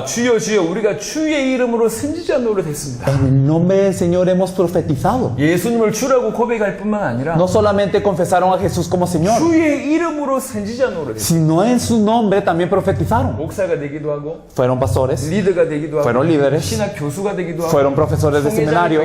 주여 주여 우리가 주의 이름으로 선지자 노릇했습니다. En el nombre del Señor hemos profetizado. 예수님을 주라고 고백할 뿐만 아니라 No solamente confesaron a Jesús como Señor, 주의 이름으로 선지자 노릇했어요. sino en su nombre también profetizaron. 목사가 되기도 하고 Fueron pastores, 리더가 되기도 하고 Fueron líderes. 신학 교수가 되기도 하고 fueron profesores de seminario,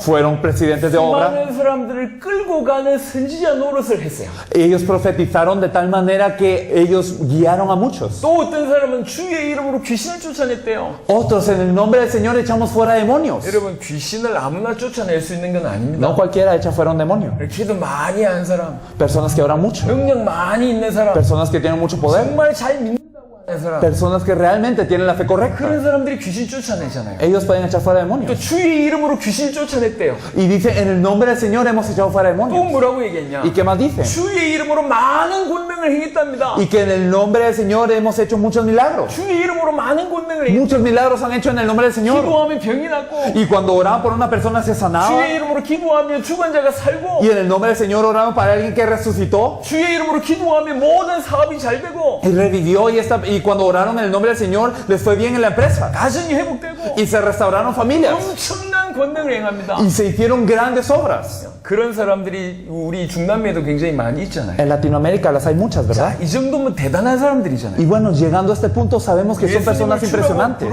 fueron presidentes de obra. 많은 사람들을 끌고 가는 선지자 노릇을 했어요. Ellos profetizaron de tal manera que ellos guiaron a muchos. 또 어떤 사람은 주의 이름으로 귀신 귀신을 쫓아냈대요. Otros en el nombre del Señor echamos fuera demonios. 여러분, 귀신을 아무나 쫓아낼 수 있는 건 아닙니다. No cualquiera echa fuera un demonio. 기도 많이 한 사람, Personas que oran mucho. 능력 많이 있는 사람, Personas que tienen mucho poder. 정말 잘 믿는다고 하는 사람, Personas que realmente tienen la fe correcta. 그런 사람들이 귀신 쫓아내잖아요. Ellos pueden echar fuera 또 demonios. 주의 이름으로 귀신 쫓아냈대요. Y dice, en el nombre del Señor hemos echado fuera 또 demonios. 뭐라고 얘기했냐? ¿Y qué más dice? 주의 이름으로 많은 권능을 행했답니다. Y que en el nombre del Señor hemos hecho muchos milagros. 주의 이름으로 많은 권능을 행했. Muchos milagros han hecho en el nombre del Señor. 기도하면 병이 낫고, Y cuando oraban por una persona se sanaba. 주의 이름으로 기도하면 죽은 자가 살고, Y en el nombre del Señor oraban para alguien que resucitó 주의 이름으로 기도하면 모든 사업이 잘 되고, y revivió. Y cuando oraron en el nombre del Señor les fue bien en la empresa. 가정이 회복되고, Y se restauraron familias. 엄청난 권능을 행합니다. Y se hicieron grandes obras. 그런 사람들이 우리 중남미에도 굉장히 많이 있잖아요. En Latinoamérica las hay muchas, ¿verdad? 이 정도면 대단한 사람들이잖아요. Y bueno, llegando a este punto sabemos que son personas impresionantes.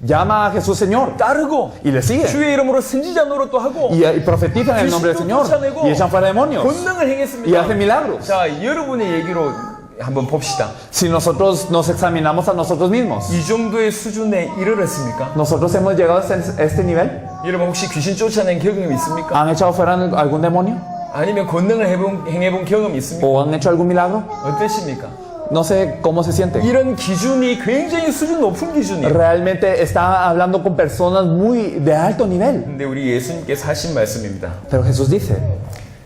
Llama a Jesús Señor 따르고, y le sigue. 주의 이름으로 선지자 노릇도 하고, Y profetizan en el nombre del Señor y echan fuera demonios 권능을 y 행했습니다. hacen milagros. 자, 여러분의 얘기로 한번 봅시다. Si nosotros nos examinamos a nosotros mismos, 이 정도의 수준에 이르렀습니까? ¿nosotros hemos llegado a este nivel? 여러분 혹시 귀신 쫓아낸 경험이 있습니까? ¿Han echado fuera algún demonio? 아니면 권능을 행해본 경험이 있습니까? ¿O han hecho algún milagro? 어떠십니까? No sé cómo se siente. 이런 기준이 굉장히 수준 높은 기준이에요. Realmente está hablando con personas muy de alto nivel. 근데 우리 예수님께서 하신 말씀입니다. Pero Jesús dice,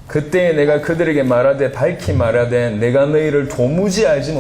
그때 내가 그들에게 말하되 밝히 말하되 내가 너희를 도무지 알지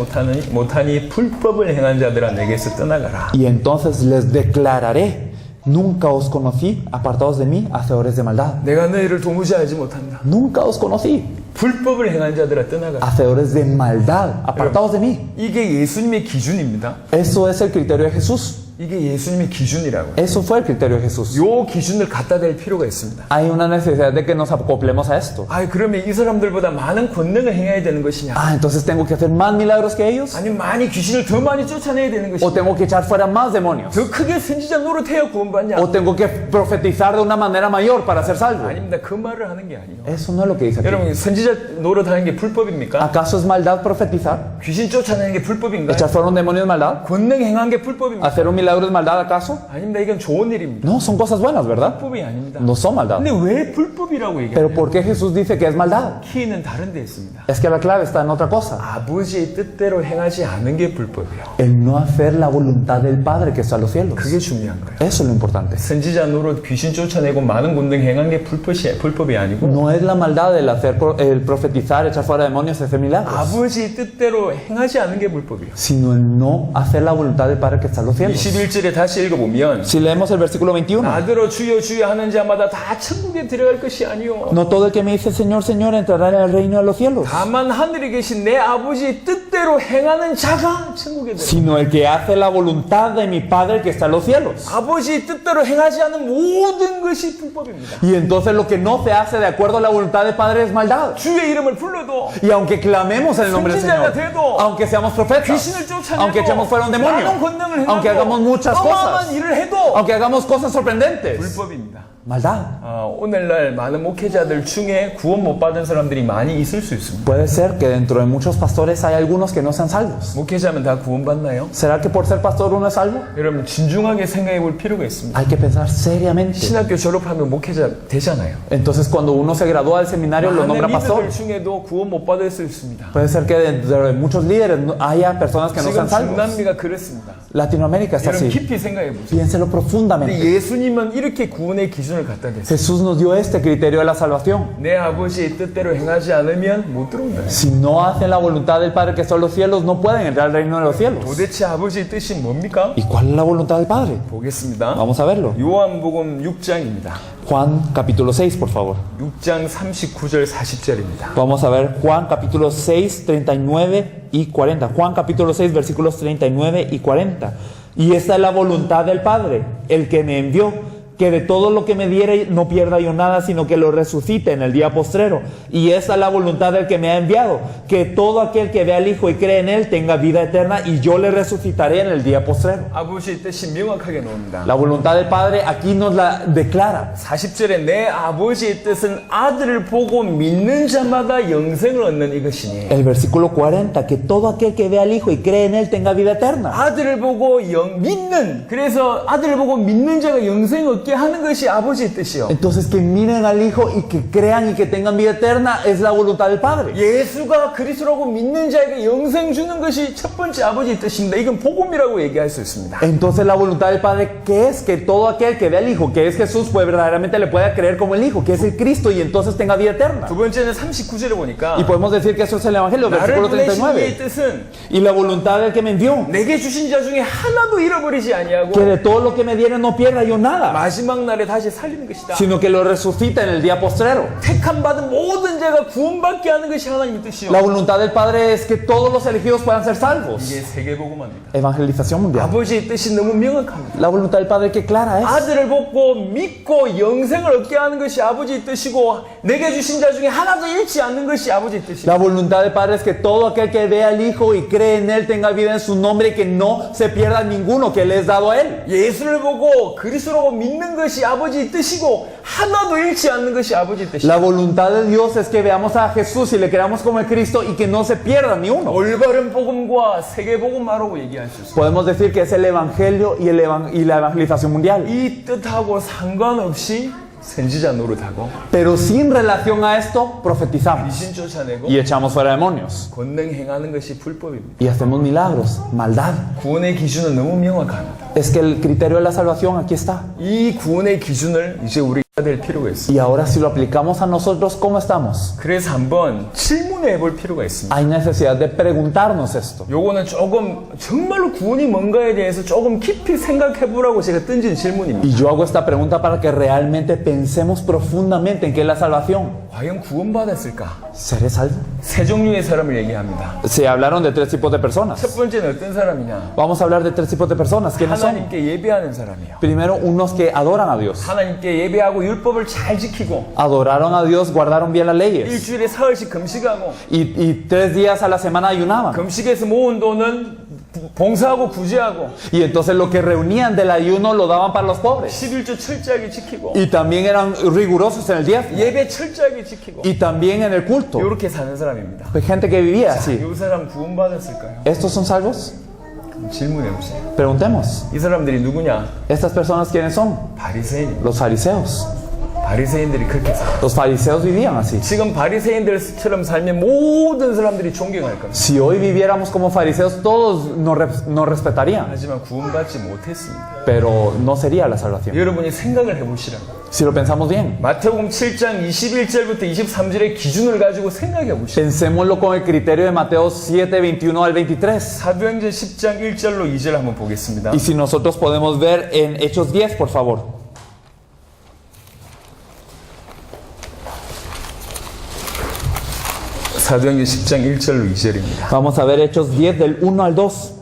못하니 불법을 행한 자들아 내게서 떠나가라. y entonces les declararé, nunca os conocí, apartados de mí, hacedores de maldad. 내가 너희를 도무지 알지 못한다. Nunca os conocí, 불법을 행한 자들아 떠나가라. hacedores de maldad, apartados de mí. 이게 예수님의 기준입니다. Eso es el criterio de Jesús. 이게 예수님의 기준이라고요. Eso fue el criterio de Jesús. 요 기준을 갖다 댈 필요가 있습니다. Hay una necesidad de que nos acoplemos a esto. 아, 그러면 이 사람들보다 많은 권능을 행해야 되는 것이냐? Ah, entonces tengo que hacer más milagros que ellos. 아니면 많이 귀신을 더 많이 쫓아내야 되는 O 것이냐? tengo que echar fuera más demonios. 더 크게 선지자 노릇해야 구원받냐? O tengo que profetizar de una manera mayor para ser salvo. 아닙니다. 그 말을 하는 게 아니에요. Eso no es lo que dice aquí. 여러분, 선지자 노릇하는 게 불법입니까? ¿Acaso es maldad profetizar? 귀신 쫓아내는 게 불법인가요? ¿Echar fuera un demonio es maldad? 권능 행한 게 불법입니까? ¿Hacer un milagro es maldad acaso? 아닙니다. 이건 좋은 일입니다. No, son cosas buenas, ¿verdad? 불법이 아닙니다. No son maldad. 근데 왜 불법이라고 Pero 얘기하냐? ¿por qué Jesús dice que es maldad? 키는 다른 데 있습니다. Es que la clave está en otra cosa. 아버지의 뜻대로 행하지 않은 게 불법이에요. El no hacer la voluntad del Padre que está en los cielos. 그게 중요한 거예요. Eso es lo importante. 선지자 노릇 귀신 쫓아내고 많은 권능 행한 게 불법이 아니고 No es la maldad el hacer el profetizar, echar fuera demonios, hacer milagros, 아버지의 뜻대로 행하지 않은 게 불법이에요. sino el no hacer la voluntad del Padre que está en los cielos. 21절에 다시 읽어보면 Si leemos el versículo 21, 나더러 주여 주여 하는 자마다 다 천국에 들어갈 것이 아니요 no todo el que me dice Señor, Señor entrará en el reino de los cielos, 다만 하늘에 계신 내 아버지의 뜻대로 행하는 자가 천국에 들어가. sino el que hace la voluntad de mi Padre que está en los cielos. 아버지의 뜻대로 행하지 않은 모든 것이 불법입니다. Y entonces lo que no se hace de acuerdo a la voluntad del Padre es maldad. 주의 이름을 불러도 Y aunque clamemos el nombre del Señor, aunque seamos profetas, 귀신을 쫓아내고 aunque echemos fuera un 많은 demonio, 권능을 행하고 aunque hagamos muchas 어마어마한 cosas, 일을 해도 aunque hagamos cosas sorprendentes, 불법입니다. maldad. 오늘날 많은 목회자들 중에 구원 못 받은 사람들이 많이 있을 수 있습니다. Puede ser que dentro de muchos pastores hay algunos que no sean salvos. 목회자면 다 구원 받나요? ¿Será que por ser pastor uno es salvo? 여러분 진중하게 생각해 볼 필요가 있습니다. Hay que pensar seriamente. 신학교 졸업하면 목회자 되잖아요. Entonces cuando uno se gradúa del seminario lo nombra 많은 pastor. 리더들 중에도 구원 못 받을 수 있습니다. Puede ser que dentro de muchos líderes haya personas que no 지금 sean salvos. 중남미가 그렇습니다. Latinoamérica está 여러분 así. 깊이 생각해 보세요. Piénselo profundamente. 예수님은 이렇게 구원의 기준을 갖다 댔어요. Jesús nos dio este criterio de la salvación. 내 아버지의 뜻대로 행하지 않으면 못 들어온다. Si no hacen la voluntad del Padre que está en los cielos, no pueden entrar al reino de los cielos. 도대체 아버지의 뜻이 뭡니까? ¿Y cuál es la voluntad del Padre? 보겠습니다. Vamos a verlo. 요한복음 6장입니다. Juan capítulo 6, por favor. 6장 39절 40절입니다. Vamos a ver Juan capítulo 6, 39 y 40. Juan capítulo 6, versículos 39 y 40. Y esta es la voluntad del Padre, el que me envió, que de todo lo que me diere no pierda yo nada, sino que lo resucite en el día postrero. Y esta es la voluntad del que me ha enviado, que todo aquel que ve al Hijo y cree en Él tenga vida eterna, y yo le resucitaré en el día postrero. 아버지의 뜻이 명확하게 나옵니다. La voluntad del Padre aquí nos la declara. 40절에 내 아버지의 뜻은 아들을 보고 믿는 자마다 영생을 얻는 이것이니. El versículo 40, que todo aquel que ve al Hijo y cree en Él tenga vida eterna. 아들을 보고 믿는, 그래서 아들을 보고 믿는 자가 영생을 얻게 하는 것이 아버지의 뜻이요. Entonces que miren al Hijo y que crean y que tengan vida eterna es la voluntad del Padre. 예수가 그리스도라고 믿는 자에게 영생 주는 것이 첫 번째 아버지의 뜻입니다. 이건 복음이라고 얘기할 수 있습니다. Entonces la voluntad del Padre, que es que todo aquel que ve al Hijo, que es Jesús, pues verdaderamente le pueda creer como el Hijo, que es el Cristo, y entonces tenga vida eterna. 두 번째는 39절에 보니까 Y podemos decir que eso es el Evangelio, 나를 versículo 보내신 이의 39. 뜻은 Y la voluntad del que me envió, 내게 주신 자 중에 하나도 잃어버리지 아니하고 que de todo lo que me diere no pierda yo nada, 마지막 날에 다시 살리는 것이다. sino que lo resucita en el día postrero. 택함 받은 모든 자가 구원받게 하는 것이 하나님의 뜻이요. La voluntad del Padre es que todos los elegidos puedan ser salvos. 이게 세계복음화입니다. Evangelización mundial. 아버지의 뜻이 너무 명확합니다. La voluntad del Padre que clara es. 아들을 보고 믿고 영생을 얻게 하는 것이 아버지의 뜻이고 내게 주신 자 중에 하나도 잃지 않는 것이 아버지의 뜻이고. La voluntad del Padre es que todo aquel que ve al Hijo y cree en Él tenga vida en su nombre y que no se pierda ninguno que le es dado a Él. 예수를 보고 그리스도라고 믿는 것이 아버지의 뜻이고 하나도 잃지 않는 것이 아버지의 뜻이고. La voluntad de Dios es que veamos a Jesús y le creamos como el Cristo y que no se pierda ni uno. 올바른 복음과 세계복음화라고 얘기할 수 있습니다. Podemos decir que es el Evangelio y la evangelización mundial. 이 뜻하고 상관없이 선지자 노릇하고 Pero sin relación a esto, profetizamos 귀신 쫓아내고 y echamos fuera demonios 권능 행하는 것이 불법입니다. y hacemos milagros, maldad. 구원의 기준은 너무 명확합니다. Es que el criterio de la salvación aquí está. 이 구원의 기준을 이제 우리가 될 필요가 있습니다. Y ahora si lo aplicamos a nosotros, ¿cómo estamos? 그래서 한번 질문해 볼 필요가 있습니다. Hay necesidad de preguntarnos esto. 요거는 조금 정말로 구원이 뭔가에 대해서 조금 깊이 생각해 보라고 제가 던진 질문입니다. Y yo hago esta pregunta para que realmente pensemos profundamente en qué es la salvación. 과연 구원받았을까? ¿Seré salvo? 세 종류의 사람을 얘기합니다. Se hablaron de tres tipos de personas. 첫 번째는 어떤 사람이냐? Vamos a hablar de tres tipos de personas. ¿Quiénes son? 하나님께 예배하는 사람이에요. Primero, unos que adoran a Dios. 하나님께 예배하고 율법을 잘 지키고 Adoraron a Dios, guardaron bien las leyes. 일주일에 사흘씩 금식하고 Y 3 días a la semana ayunaban. 금식에서 모은 돈은 봉사하고 구제하고 Y entonces lo que reunían del ayuno lo daban para los pobres. 11조 철저하게 지키고 Y también eran rigurosos en el diezmo. 예배 철저하게 지키고 Y también en el culto. 이렇게 사는 사람입니다. Hay gente que vivía así. 이 사람 구원받았을까요? ¿Estos son salvos? 질문해 보세요. Preguntemos. 이 사람들이 누구냐? ¿Estas personas quiénes son? 바리새인. Los fariseos. 바리새인들이 그렇게 살아요. Los fariseos vivían así. 지금 바리새인들처럼 살면 모든 사람들이 존경할 겁니다. Si hoy viviéramos como fariseos, todos nos respetarían. 하지만 구원받지 못했습니다. Pero no sería la salvación. 여러분이 생각을 해보시라고. Si lo pensamos bien. 마태복음 7장 21절부터 23절의 기준을 가지고 생각해 보시라고. Pensémoslo con el criterio de Mateo 7, 21 al 23. 사도행전 10장 1절로 2절 한번 보겠습니다. Y si nosotros podemos ver en Hechos 10, por favor. 사도행전 10장 1절로 2절입니다. Vamos a ver Hechos 10 del 1 al 2.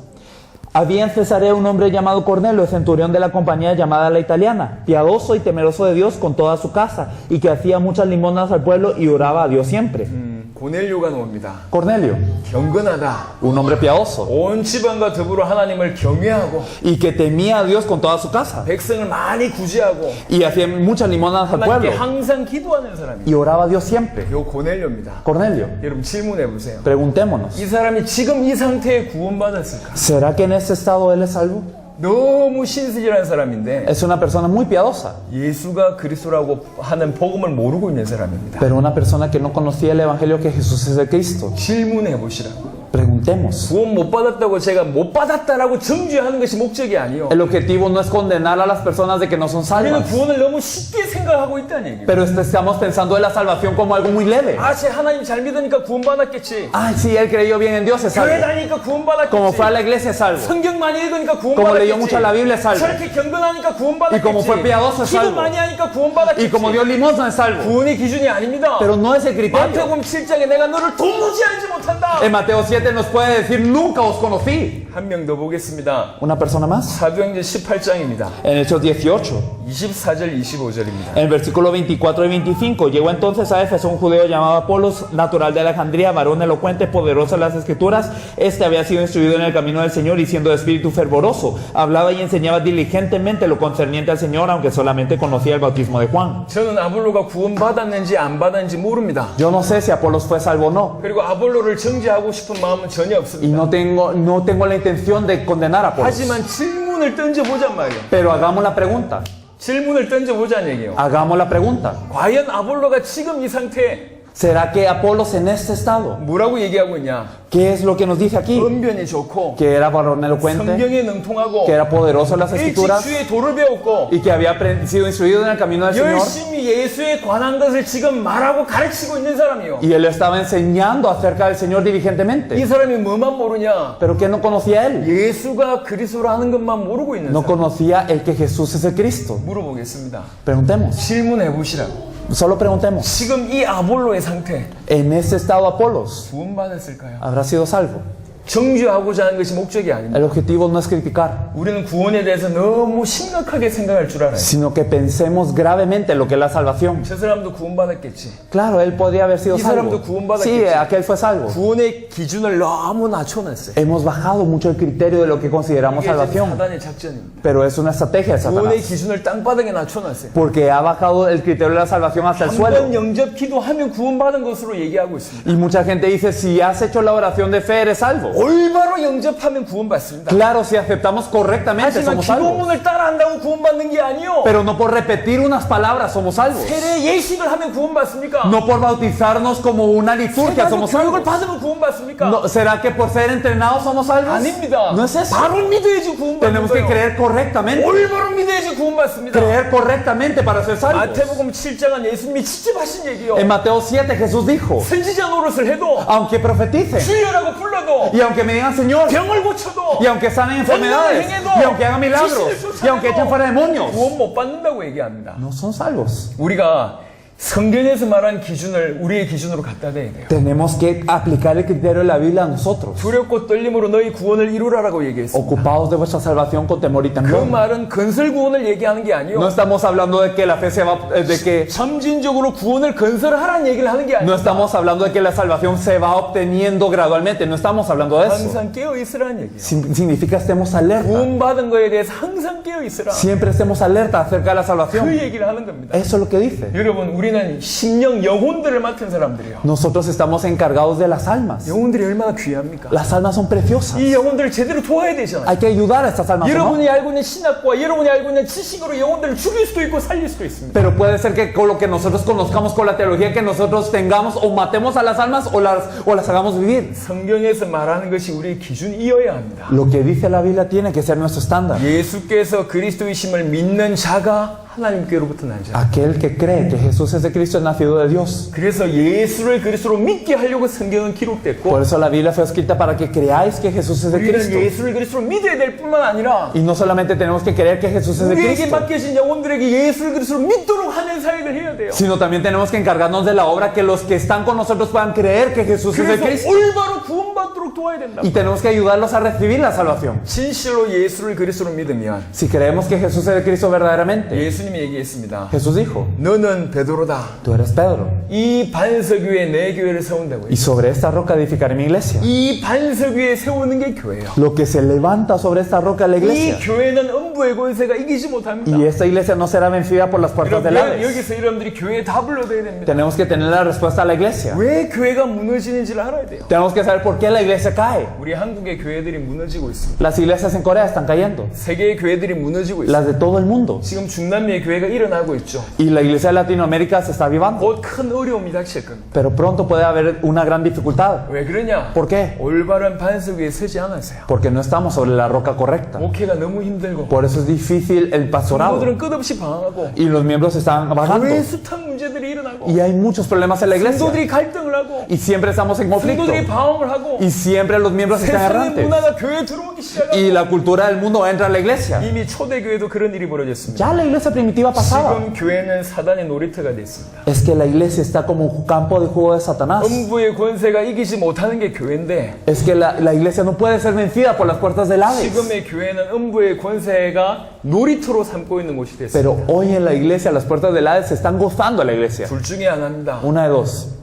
Había en Cesarea un hombre llamado Cornelio, centurión de la compañía llamada La Italiana, piadoso y temeroso de Dios con toda su casa, y que hacía muchas limosnas al pueblo y oraba a Dios siempre. 고넬료가 나옵니다. Cornelio, 경건하다. un hombre piadoso, 온 집안과 더불어 하나님을 경외하고 y que temía a Dios con toda su casa, 백성을 많이 구제하고 y hacía muchas limonadas al 하나님께 pueblo, 항상 기도하는 사람이에요. y oraba a Dios siempre. 요 고넬료입니다. Cornelio, 여러분 질문해 보세요. preguntémonos, 이 사람이 지금 이 상태에 구원받았을까? ¿será que en este estado él es salvo? 너무 신실한 사람인데 Es una persona muy piadosa, 예수가 그리스도라고 하는 복음을 모르고 있는 사람입니다. pero una persona que no conocía el evangelio que Jesús es el Cristo. 질문해 보시라고. Preguntemos. 구원 못 받았다고 제가 못 받았다라고 정죄하는 것이 목적이 아니요. El objetivo no es condenar a las personas de que no son 우리는 salvas, 구원을 너무 쉽게 생각하고 있다는 얘기예요. pero estamos pensando de la salvación como algo muy leve. 아, 쟤 하나님 잘 믿으니까 구원 받았겠지. Ay, sí, él creyó bien en Dios, es 교회 salvo. 다니니까 구원 받았겠지. Como fue a la iglesia, es salvo. 성경 많이 읽으니까 구원 Como 받았겠지. leyó mucho la Biblia, es salvo. 저렇게 경건하니까 구원 받았겠지. Y como fue piadoso, es 기도 salvo. 많이 하니까 구원 받았겠지. Y como dio limosna, es salvo. 구원의 기준이 아닙니다. Pero no es el criterio. 마태복음 7장에 내가 너를 도무지 알지 못한다. En Mateo 7 fácilmente nos puede decir, nunca os conocí. 한 명 더 보겠습니다. Una persona más. 사도행전 18장입니다. En Hechos 18, 24절 25절입니다. en el versículo 24 y 25, llegó entonces a Éfeso un judío llamado Apolos, natural de Alejandría, varón elocuente, poderoso en las escrituras. Este había sido instruido en el camino del Señor y siendo de espíritu fervoroso, hablaba y enseñaba diligentemente lo concerniente al Señor, aunque solamente conocía el bautismo de Juan. 저는 아볼로가 구원받았는지 안 받았는지 모릅니다. Yo no sé si Apolos fue salvo o no. 그리고 아볼로를 정죄하고 싶은 마음은 전혀 Y 없습니다. no tengo la intención de condenar a Apolos. 하지만 질문을 던져보잔 말이에요. Pero hagamos la pregunta. 질문을 던져보자는 얘기예요. Hagamos la pregunta. 과연 아볼로가 지금 이 상태에 ¿Será que Apolos en este estado? 뭐라고 얘기하고 있냐? ¿Qué es lo que nos dice aquí? 언변이 좋고 Que era varón elocuente, 성경에 능통하고 que era poderoso en las 일찍 escrituras 주의 도를 배웠고 y que había sido instruido en el camino del Señor. 열심히 예수에 관한 것을 지금 말하고 가르치고 있는 사람이요. Y él estaba enseñando acerca del Señor diligentemente. 이 사람이 뭐만 모르냐? Pero ¿qué no conocía él? 예수가 그리스도라는 것만 모르고 있는 No 사람. conocía el que Jesús es el Cristo. 물어보겠습니다. Preguntemos. 질문해 보시라고. Solo preguntemos. 지금 이 아볼로의 상태 En este estado Apolos 구원받았을까요? habrá sido salvo. 정죄하고자 하는 것이 목적이 아닙니다. El objetivo no es criticar, 우리는 구원에 대해서 너무 심각하게 생각할 줄 알아요. sino que pensemos gravemente lo que es la salvación. 저 사람도 구원받았겠지. Claro, él podía haber sido 이 salvo. 사람도 구원받았겠지. Sí, aquel fue salvo. 구원의 기준을 너무 낮춰놨어요. Hemos bajado mucho el criterio de lo que consideramos 이게 지금 salvación, 사단의 작전입니다. pero es una estrategia de 구원의 Satanás, 기준을 땅바닥에 낮춰놨어요. porque ha bajado el criterio de la salvación hasta el 한 suelo. 번 영접 기도하면 구원받은 것으로 얘기하고 있습니다. Y mucha gente dice, si has hecho la oración de fe, eres salvo. 올바로 영접하면 구원받습니다. Claro, si aceptamos correctamente, 하지만 somos salvos. 기도문을 따라한다고 구원받는 게 아니요. Pero no por repetir unas palabras somos salvos. 세례 예식을 하면 구원받습니까? No por bautizarnos como una liturgia 세례 somos 교육을 salvos. 받으면 구원받습니까? No, ¿será que por ser entrenados somos salvos? 아닙니다. No es eso. 바로 믿어야지 구원받는 Tenemos que 거예요. creer correctamente. 올바로 믿어야지 구원받습니다. Creer correctamente para ser salvos. 마태복음 7장은 예수님이 직접 하신 얘기요. En Mateo 7 Jesús dijo, 선지자 노릇을 해도 aunque profeticen, 주여라고 불러도 y aunque me digan Señor, 병을 고쳐도 y aunque sanen enfermedades, y aunque hagan milagros, y aunque echen fuera demonios, 구원 못 받는다고 얘기합니다. no son salvos. 우리가 성경에서 말한 기준을 우리의 기준으로 갖다 대야 돼요. Tenemos que aplicar el criterio de la Biblia a nosotros. 두렵고 떨림으로 너희 구원을 이루라라고 얘기했습니다. Ocupados de vuestra salvación con temor y 그 temblor. 말은 건설 구원을 얘기하는 게 아니요. No estamos hablando de que la fe se va, de que 점진적으로 구원을 건설하라는 얘기를 하는 게 no 아니에요. estamos hablando de que la salvación se va obteniendo gradualmente. No estamos hablando de eso. 항상 깨어 있으라는 얘기예요. Significa estemos alerta. 구원받은 거에 대해서 항상 깨어 있으라. Siempre estemos alerta acerca de la 그 salvación. 얘기를 하는 겁니다. Eso es lo que dice. 여러분, 우리는 심령 영혼들을 맡은 사람들이요. Nosotros estamos encargados de las almas. 영혼들이 얼마나 귀합니까? Las almas son preciosas. 이 영혼들을 제대로 도와야 되잖아요. Hay que ayudar a estas almas, ¿o no? 여러분이 알고 있는 신학과 여러분이 알고 있는 지식으로 영혼들을 죽일 수도 있고 살릴 수도 있습니다. Pero puede ser que con lo que nosotros conozcamos, con la teología que nosotros tengamos, o matemos a las almas o las hagamos vivir. 성경에서 말하는 것이 우리의 기준이어야 합니다. Lo que dice la Biblia tiene que ser nuestro estándar. 예수께서 그리스도이심을 믿는 자가 하나님께로부터 난 자. Aquel que cree que Jesús es de Cristo es nacido de Dios. 그래서 예수를 그리스도로 믿게 하려고 성경은 기록됐고 Por eso la Biblia fue escrita para que creáis que Jesús es de 우리는 Cristo. 예수를 그리스도로 믿어야 될 뿐만 아니라 Y no solamente tenemos que creer que Jesús es de 우리에게 Cristo, 맡겨진 영혼들에게 예수를 그리스도로 믿도록 하는 사역을 해야 돼요. sino también tenemos que encargarnos de la obra que los que están con nosotros puedan creer que Jesús es de 그래서 Cristo. 올바로 구원받도록 도와야 된다. Y tenemos que ayudarlos a recibir la salvación. 진실로 예수를 그리스도로 믿으면 Si creemos que Jesús es de Cristo verdaderamente, 예수님이 얘기했습니다. Jesús dijo, 너는 베드로다. tú eres Pedro, 이 반석 위에 내 교회를 세운다고요. y sobre esta roca edificaré mi iglesia. 이 반석 위에 세우는 게 교회예요. Lo que se levanta sobre esta roca es la 이 iglesia. 교회는 음부의 권세가 이기지 못합니다. Y esta iglesia no será vencida por las puertas del 여러분, Hades. 여기서 여러분들이 교회에 답을 얻어야 됩니다. Tenemos que tener la respuesta a la iglesia. 왜 교회가 무너지는지를 알아야 돼요. Tenemos que saber por qué la iglesia cae. 우리 한국의 교회들이 무너지고 있습니다. Las iglesias en Corea están cayendo. 세계의 교회들이 무너지고 있습니다. Las de todo el mundo. 지금 중남미의 교회가 일어나고 있죠. Y la iglesia de Latinoamérica se está avivando. 곧 큰 어려움이 닥칠 겁니다. Pero pronto puede haber una gran dificultad. 왜 그러냐? ¿Por qué? 올바른 반석 위에 서지 않았어요. Porque no estamos sobre la roca correcta. 목회가 너무 힘들고 Por eso es difícil el pastorado. 성도들은 끝없이 방황하고 Y los miembros están bajando. 교회 수탁 문제들이 일어나고 Y hay muchos problemas en la iglesia. 성도들이 갈등을 하고 y siempre estamos en conflicto 성도들이 방황을 하고 y siempre los miembros están 세상의 errantes 문화가 교회에 들어오기 시작하고 y la cultura del mundo entra a la iglesia. 이미 초대교회도 그런 일이 벌어졌습니다. Ya la iglesia primitiva pasaba. 지금 교회는 사단의 놀이터가 됐습니다. Es que la iglesia está como un campo de juego de Satanás. 음부의 권세가 이기지 못하는 게 교회인데 Es que la iglesia no puede ser vencida por las puertas del Hades. 지금의 교회는 음부의 권세가 놀이터로 삼고 있는 곳이 됐습니다. Pero hoy en la iglesia las puertas del Hades se están gozando a la iglesia. 둘 중에 하나입니다. Una de dos.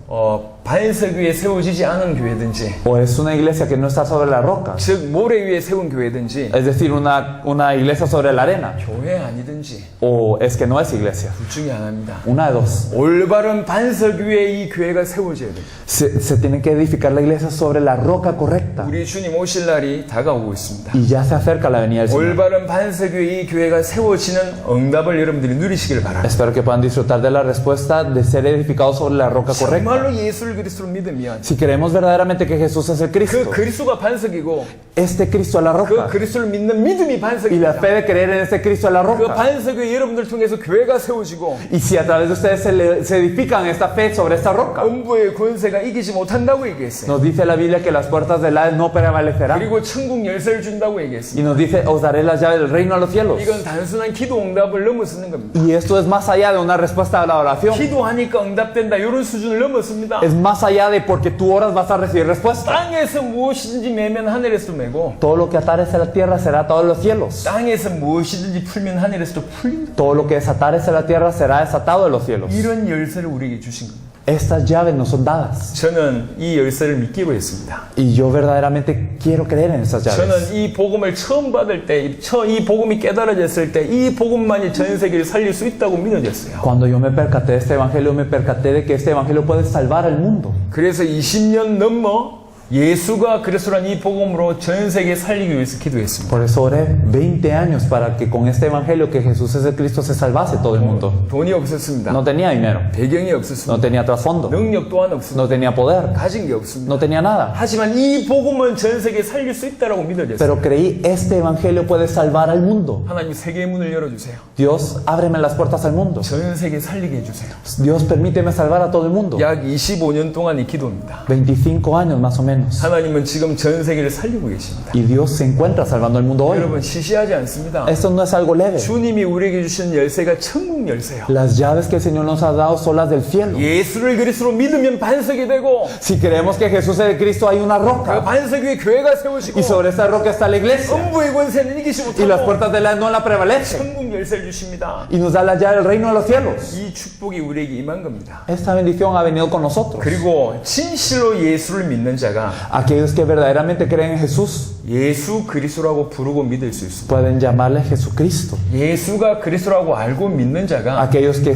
반석 위에 세워지지 않은 교회든지 O es una iglesia que no está sobre la roca. 즉 모래 위에 세운 교회든지 Es decir, una iglesia sobre la arena. 교회 아니든지 O es que no es iglesia. 둘 중에 하나입니다. Una de dos. 올바른 반석 위에 이 교회가 세워져야 됩니다. Se tiene que edificar la iglesia sobre la roca correcta. 우리 주님 오실 날이 다가오고 있습니다. Y ya se acerca la venida del Señor. 올바른 반석 위에 이 교회가 세워지는 응답을 여러분들이 누리시길 바랍니다. Espero que puedan disfrutar de la respuesta de ser edificados sobre la roca correcta. 정말로 예수를 그리스도로 믿으면 Si creemos verdaderamente que Jesús es el 그 Cristo, 그리스도가 반석이고 este Cristo es la 그 roca. 그리스도를 믿는 믿음이 Y la 반석입니다. fe de creer en este Cristo es la 그 roca. 반석 위에 여러분들 통해서 교회가 세워지고 Y si a través de ustedes se edifican esta fe sobre esta roca, 음부의 권세가 이기지 못한다고 얘기했어요. nos dice la Biblia que las puertas del Hades no prevalecerán. 그리고 천국 열쇠를 준다고 Y 얘기했습니다. nos dice, os daré las llaves del reino a los cielos. 이건 단순한 기도 응답을 넘어서는 겁니다. Y esto es más allá de una respuesta a la oración. 기도하니까 응답된다 이런 수준을 넘었습니다. Es más allá de porque tú oras vas a recibir respuesta. 땅에서 무엇이든지 매면 하늘에서도 매고 Todo lo que atares a la tierra será atado en los cielos. 땅에서 무엇이든지 풀면 하늘에서도 풀린다. Todo lo que desatares a la tierra será desatado en los cielos. 이런 열쇠를 우리에게 주신 겁니다. Estas llaves nos son dadas. 저는 이 열쇠를 믿기로 했습니다. Y yo verdaderamente quiero creer en estas llaves. 저는 이 복음을 처음 받을 때, 이 복음이 깨달아졌을 때 이 복음만이 전 세계를 살릴 수 있다고 믿어졌어요. Cuando yo me percaté de este evangelio, me percaté de que este evangelio puede salvar al mundo. 그래서 20년 넘어 예수가 그리스도란 이 복음으로 전 세계 살리기 위해서 기도했습니다. Por eso oré 20 años para que con este evangelio que Jesús es el Cristo se salvase todo el mundo. 돈이 없었습니다. No tenía dinero, 배경이 no 없었습니다. tenía trasfondo, 능력 또한 없습니다. no tenía poder, 가진 게 없습니다. no tenía nada. 하지만 이 복음은 전 세계에 살릴 수 있다고 믿어졌어요. Pero creí, este evangelio puede salvar al mundo. 하나님 세계의 문을 열어주세요. Dios, ábreme las puertas al mundo. 전 세계 살리게 해주세요. Dios, permíteme salvar a todo el mundo. 약 25년 동안 이 기도입니다. 25 años más o menos. 하나님은 지금 전 세계를 살리고 계십니다. Y Dios se encuentra salvando el mundo hoy. 여러분 시시하지 않습니다. Esto no es algo leve. 주님이 우리에게 주신 열쇠가 천국 열쇠요. Las llaves que el Señor nos ha dado son las del cielo. 예수를 그리스도로 믿으면 반석이 되고 Si creemos que Jesús es el Cristo, hay una 그 roca. 반석 위에 교회가 세워지고 Y sobre esta roca está la iglesia. 음부의 권세는 이기지 Y las 못하고 puertas de la no la prevalecen. 천국 열쇠를 주십니다. Y nos da la llave del reino de los cielos. 이 축복이 우리에게 임한 겁니다. Esta bendición ha venido con nosotros. 그리고 진실로 예수를 믿는 자가 Aquellos que verdaderamente creen en Jesús 예수 그리스도라고 부르고 믿을 수 있습니다. pueden llamarle Jesucristo. 예수가 그리스도라고 알고 믿는 자가 Aquellos que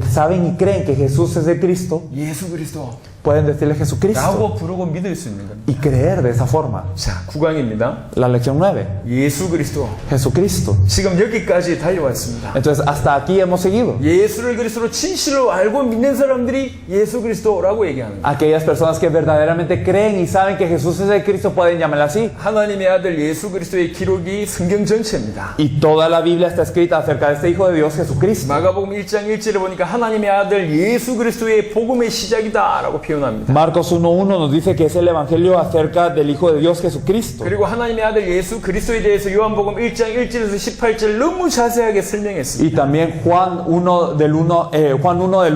saben y creen que Jesús es el Cristo 예수 그리스도 pueden decirle Jesucristo 라고 부르고 믿을 수 있는 겁니다. y creer de esa forma. 자, 9강입니다. La lección 9. 예수 그리스도. Jesucristo. 지금 여기까지 달려왔습니다. Entonces hasta aquí hemos seguido. 예수를 그리스도로 진실로 알고 믿는 사람들이 예수 그리스도라고 얘기하는 거예요. Aquellas personas que verdaderamente creen y saben que Jesús es el Cristo pueden llamarle así. 하나님의 아들 예수 그리스도의 기록이 성경 전체입니다. Y toda la Biblia está escrita acerca de este Hijo de Dios, Jesucristo. 마가복음 1장 1절에 보니까 하나님의 아들 예수 그리스도의 복음의 시작이다라고 표현합니다. Marcos 1.1 nos dice que es el Evangelio acerca del Hijo de Dios, Jesucristo. 그리고 하나님의 아들 예수 그리스도에 대해서 요한복음 1장 1절에서 18절 너무 자세하게 설명했습니다. Y también Juan 1 del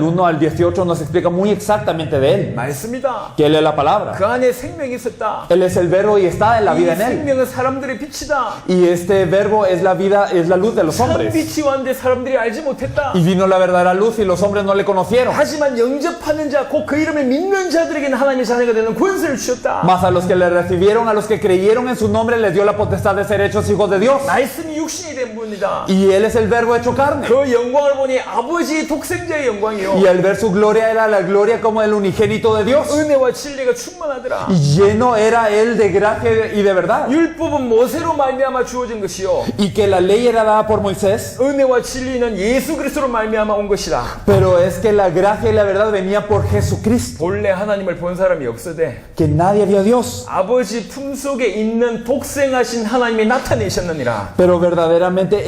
1 al 18 nos explica muy exactamente de Él. 말씀이다. Que Él es la palabra. 그 안에 생명이 있었다. Él es el verbo y está en la 이 vida en Él. 생명은 사람들의 빛이다. Y este verbo es la vida, es la luz de los 참 hombres. 빛이 왔는데 사람들이 알지 못했다. Y vino la verdadera luz y los hombres no le conocieron. 하지만 영접하는 자, 곧 그 이름을 믿는 자들에게는 하나님의 자녀가 되는 권세를 주셨다. Mas a los que le recibieron, a los que creyeron en su nombre, les dio la potestad de ser hechos hijos de Dios. 말씀이 육신이 된 분이다. Y Él es el verbo hecho carne. 그 영광을 보니 아버지의 독생자의 영광이요. Y al ver su gloria era la gloria como el unigénito de Dios. 은혜와 진리가 충만하더라. Y lleno era Él de gracia y de verdad. 율법은 모세로 말미암아 주어진 것이요. Y que la ley era dada por Moisés. 은혜와 진리는 예수 그리스도로 말미암아 온 것이다. Pero es que la gracia y la verdad venía por Jesucristo. 본래 하나님을 본 사람이 없으되 que nadie vio a Dios. 아버지 품속에 있는 독생하신 하나님이 나타내셨느니라. Pero verdaderamente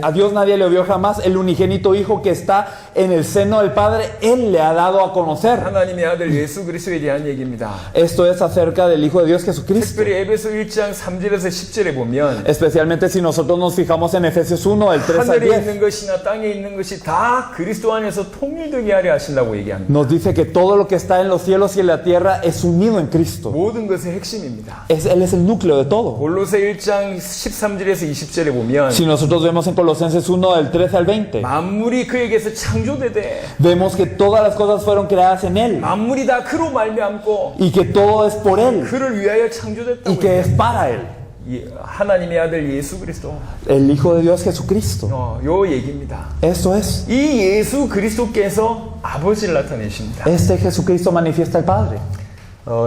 a Dios nadie le vio jamás. El unigénito Hijo que está en el seno del Padre, Él le ha dado a conocer. 하나님의 아들 예수 그리스도에 대한 얘기입니다. Esto es acerca del Hijo de Dios Jesucristo. 특별히 에베소 1장 3절에서 10절에 보면 Especialmente si nosotros nos fijamos en Efesios 1, del 3 al 하늘에 10. 있는 것이나 땅에 있는 것이 다 그리스도 안에서 통일되게 하려 하신다고 얘기합니다. Nos dice que todo lo que está en los cielos y en la tierra es unido en Cristo. 모든 것의 핵심입니다. Él es el núcleo de todo. 골로새 1장 13절에서 20절에 보면 Si nosotros vemos en Colosenses 1, del 13 al 20, 만물이 그에게서 창조되되 vemos que todas las cosas fueron creadas en Él 만물이 다 그로 말미암고 y que todo es por Él 그를 위하여 창조됐다고 y que es para Él. 하나님의 아들 예수 그리스도 El Hijo de Dios Jesucristo. 요 얘기입니다. Esto es. 이 예수 그리스도께서 아버지를 나타내십니다. Este Jesucristo manifiesta al Padre.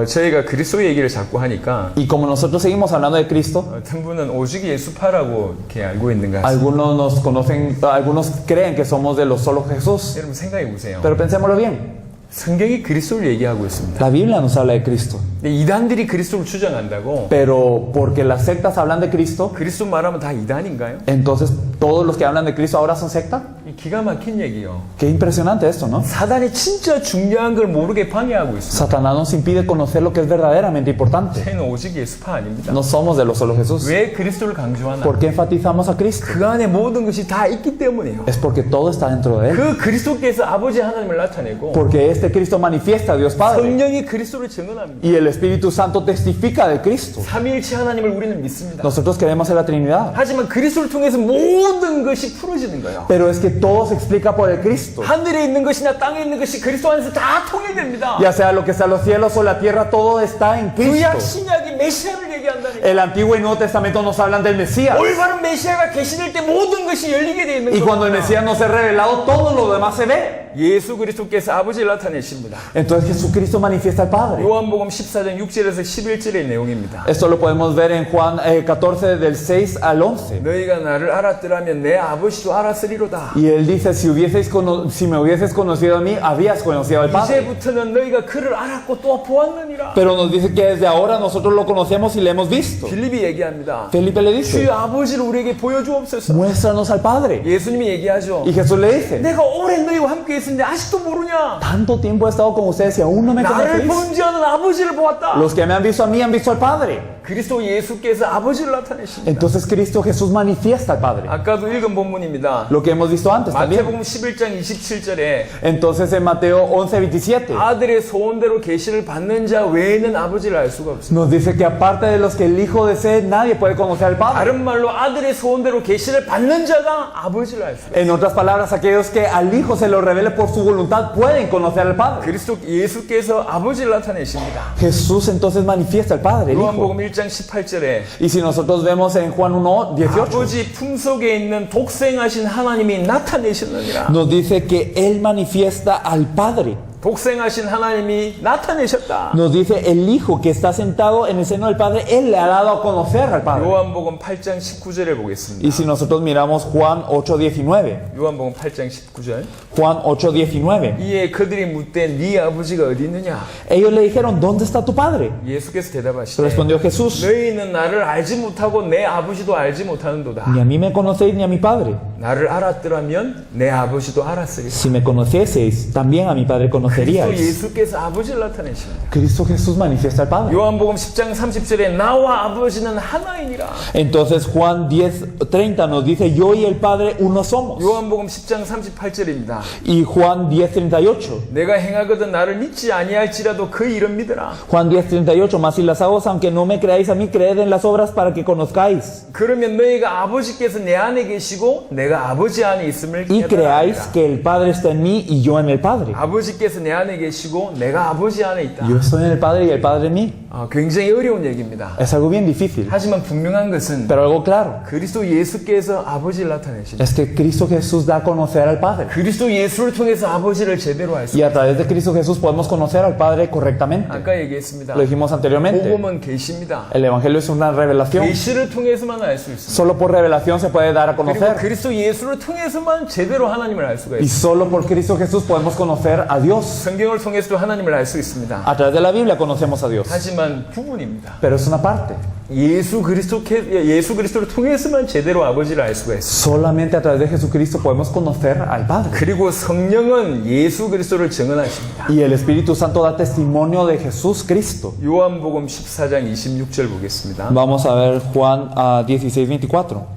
저희가 그리스도 얘기를 자꾸 하니까 Y como nosotros seguimos hablando de Cristo, 어떤 분은 오직 예수파라고 이렇게 알고 있는 것 같습니다. algunos nos conocen, algunos creen que somos de los solo Jesús. 여러분 생각해 보세요. Pero pensémoslo bien. 성경이 그리스도를 얘기하고 있습니다. La Biblia nos habla de Cristo. 근데 이단들이 그리스도를 주장한다고 Pero porque las sectas hablan de Cristo, 그리스도 말하면 다 이단인가요? entonces todos los que hablan de Cristo ahora son secta. 이 기가 막힌 얘기요. Qué impresionante esto, ¿no? 사단이 진짜 중요한 걸 모르게 방해하고 있습니다. Satanás nos impide conocer lo que es verdaderamente importante. 저희는 오직 예수파 아닙니다. No somos de los solo Jesús. 왜 그리스도를 강조하나? ¿Por qué enfatizamos a Cristo? 그 안에 모든 것이 다 있기 때문이에요. Es porque todo está dentro de Él. 그 그리스도께서 아버지 하나님을 나타내고 Porque este Cristo manifiesta a Dios Padre. 성령이 그리스도를 증언합니다. Y el Espíritu Santo testifica de Cristo. 삼위일체 하나님을 우리는 믿습니다. Nosotros creemos en la Trinidad. 하지만 그리스도를 통해서 모든 것이 풀어지는 거예요. Pero es que todo se explica por el Cristo. 하늘에 있는 것이나 땅에 있는 것이 그리스도 안에서 다 통일됩니다. Ya sea lo que está en los cielos o la tierra, todo está en 구약 Cristo. 신약이 메시아를 얘기한다니까. El Antiguo y Nuevo Testamento nos hablan del Mesías. 올바른 메시아가 계시될 때 모든 것이 열리게 되어 있는 Y cuando el 겁니다. Mesías nos es revelado, todo lo demás se ve. 예수 그리스도께서 아버지를 나타내십니다. Entonces Jesucristo manifiesta al Padre. 요한복음 14장 6절에서 11절의 내용입니다. Esto lo podemos ver en Juan 14 del 6 al 11. 너희가 나를 알았더라면 내 아버지도 알았으리로다. Y él dice, si me hubieses conocido a mí, habías conocido al Padre. 이제부터는 너희가 그를 알았고 또 보았느니라. Pero nos dice que desde ahora nosotros lo conocemos y le hemos visto. 빌립이 얘기합니다. Felipe le 주의 dice, 아버지를 우리에게 보여주옵소서. muéstranos al Padre. 예수님이 얘기하죠. Y Jesús le dice, 내가 오랜 너희와 함께 있었는데 아직도 모르냐? tanto tiempo he estado con ustedes y aún no me 나를 conocéis. 본 자는 아버지를 보았다. Los que me han visto a mí han visto al Padre. 그리스도 예수께서 아버지를 나타내십니다. Entonces Cristo Jesús manifiesta al Padre. 아까도 읽은 본문입니다. Lo que hemos visto antes también. 마태복음 11장 27절에 Entonces en Mateo 11:27 아들의 소원대로 계시를 받는 자 외에는 아버지를 알 수가 없습니다. nos dice que aparte de los que el Hijo desee, nadie puede conocer al Padre. 다른 말로 아들의 소원대로 계시를 받는 자가 아버지를 알 수가 없습니다. En otras palabras, aquellos que al Hijo se lo revele por su voluntad pueden conocer al Padre. 그리스도 예수께서 아버지를 나타내십니다. Jesús entonces manifiesta al Padre, el Hijo. 요한복음 1장 18절에 Y si nosotros vemos en Juan 1:18, 아버지 품속에 있는 독생하신 하나님이 나타내셨느니라. nos dice que Él manifiesta al Padre. 독생하신 하나님이 나타내셨다. Nos dice el Hijo que está sentado en el seno del Padre, Él le ha dado a conocer al Padre. 요한복음 8장 19절을 보겠습니다. Y si nosotros miramos Juan 8:19, 요한복음 8장 19절. Juan 8:19, 이에 그들이 묻되 네 아버지가 어디 있느냐? ellos le dijeron, ¿dónde está tu Padre? 예수께서 대답하시되 Respondió Jesús, 너희는 나를 알지 못하고 내 아버지도 알지 못하는도다. ni a mí me conocéis ni a mi Padre. 나를 알았더라면 내 아버지도 알았으리라. Si me conocieseis, también a mi Padre 그리스도 conoceríais. 예수께서 아버지를 나타내십니다. Cristo Jesús manifiesta al Padre. 요한복음 10장 30절에 나와 아버지는 하나이니라. Entonces Juan 10:30 nos dice, yo y el Padre uno somos. 요한복음 10장 38절입니다. Y Juan 10:38, 내가 행하거든 나를 믿지 아니할지라도 그 이름 믿으라. Juan 10:38, mas si las hago, aunque no me creáis a mí, creed en las obras para que conozcáis. 그러면 너희가 아버지께서 내 안에 계시고 내가 아버지 안에 있음을 Y creáis 깨달으리라. que el Padre está en mí y yo en el Padre. 아버지께서 내 안에 계시고 내가 아버지 안에 있다. Yo estoy en el Padre y el Padre en mí. 굉장히 어려운 얘기입니다. Es algo bien difícil, 하지만 분명한 것은 pero algo claro. 그리스도 예수께서 아버지를 나타내십니다. Es que Cristo Jesús da a conocer al Padre. 그리스도 예수를 통해서 아버지를 제대로 알 수 Y 있습니다. a través de Cristo Jesús podemos conocer al Padre correctamente. 아까 얘기했습니다. Lo dijimos anteriormente. 복음은 계시입니다. El Evangelio es una revelación. 계시를 통해서만 알 수 있습니다. Solo por revelación se puede dar a 그리고 conocer. 그리스도 예수를 통해서만 제대로 하나님을 알 수가 Y 있습니다. solo por Cristo Jesús podemos conocer a Dios. 성경을 통해서도 하나님을 알 수 있습니다. A través de la Biblia conocemos a Dios. 하지만 부분입니다. Pero es una parte. 예수 그리스도를 통해서만 제대로 아버지를 알 수가 있습니다. Solamente a través de Jesucristo podemos conocer al Padre. 그리고 성령은 예수 그리스도를 증언하십니다. Y el Espíritu Santo da testimonio de Jesús Cristo. 요한복음 14장 26절 보겠습니다. Vamos a ver Juan 16, 24.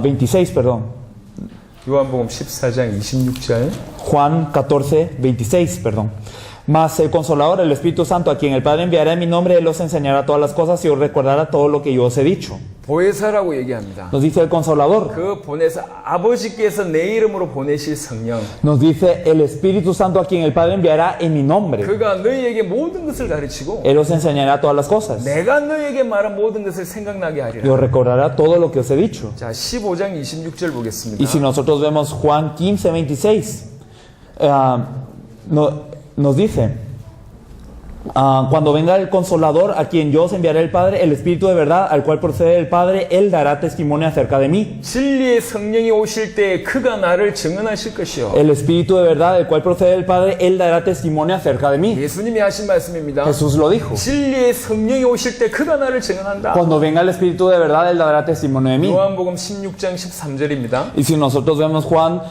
26, perdón. 요한복음 14장 26절. Juan 14, 26, perdón. Mas el Consolador, el Espíritu Santo, a quien el Padre enviará en mi nombre, Él os enseñará todas las cosas y os recordará todo lo que yo os he dicho. 보혜사라고 얘기합니다. Nos dice el Consolador. 그 보내서 아버지께서 내 이름으로 보내실 성령. Nos dice el Espíritu Santo, a quien el Padre enviará en mi nombre. 그가 너희에게 모든 것을 가르치고 Él os enseñará todas las cosas. 내가 너희에게 말한 모든 것을 생각나게 Y os 하리라. recordará todo lo que os he dicho. 자, 15장 26절 보겠습니다. Y si nosotros vemos Juan 15, 26, nos dice, cuando venga el Consolador, a quien yo os enviaré el Padre, el Espíritu de verdad, al cual procede el Padre, Él dará testimonio acerca de mí. 진리의 성령이 오실 때 그가 나를 증언하실 것이요. El Espíritu de verdad, del cual procede el Padre, Él dará testimonio acerca de mí. 예수님이 하신 말씀입니다. Jesús lo dijo. 진리의 성령이 오실 때 그가 나를 증언한다. Cuando venga el Espíritu de verdad, Él dará testimonio de mí. 요한복음 16장 13절입니다. Y si nosotros vemos Juan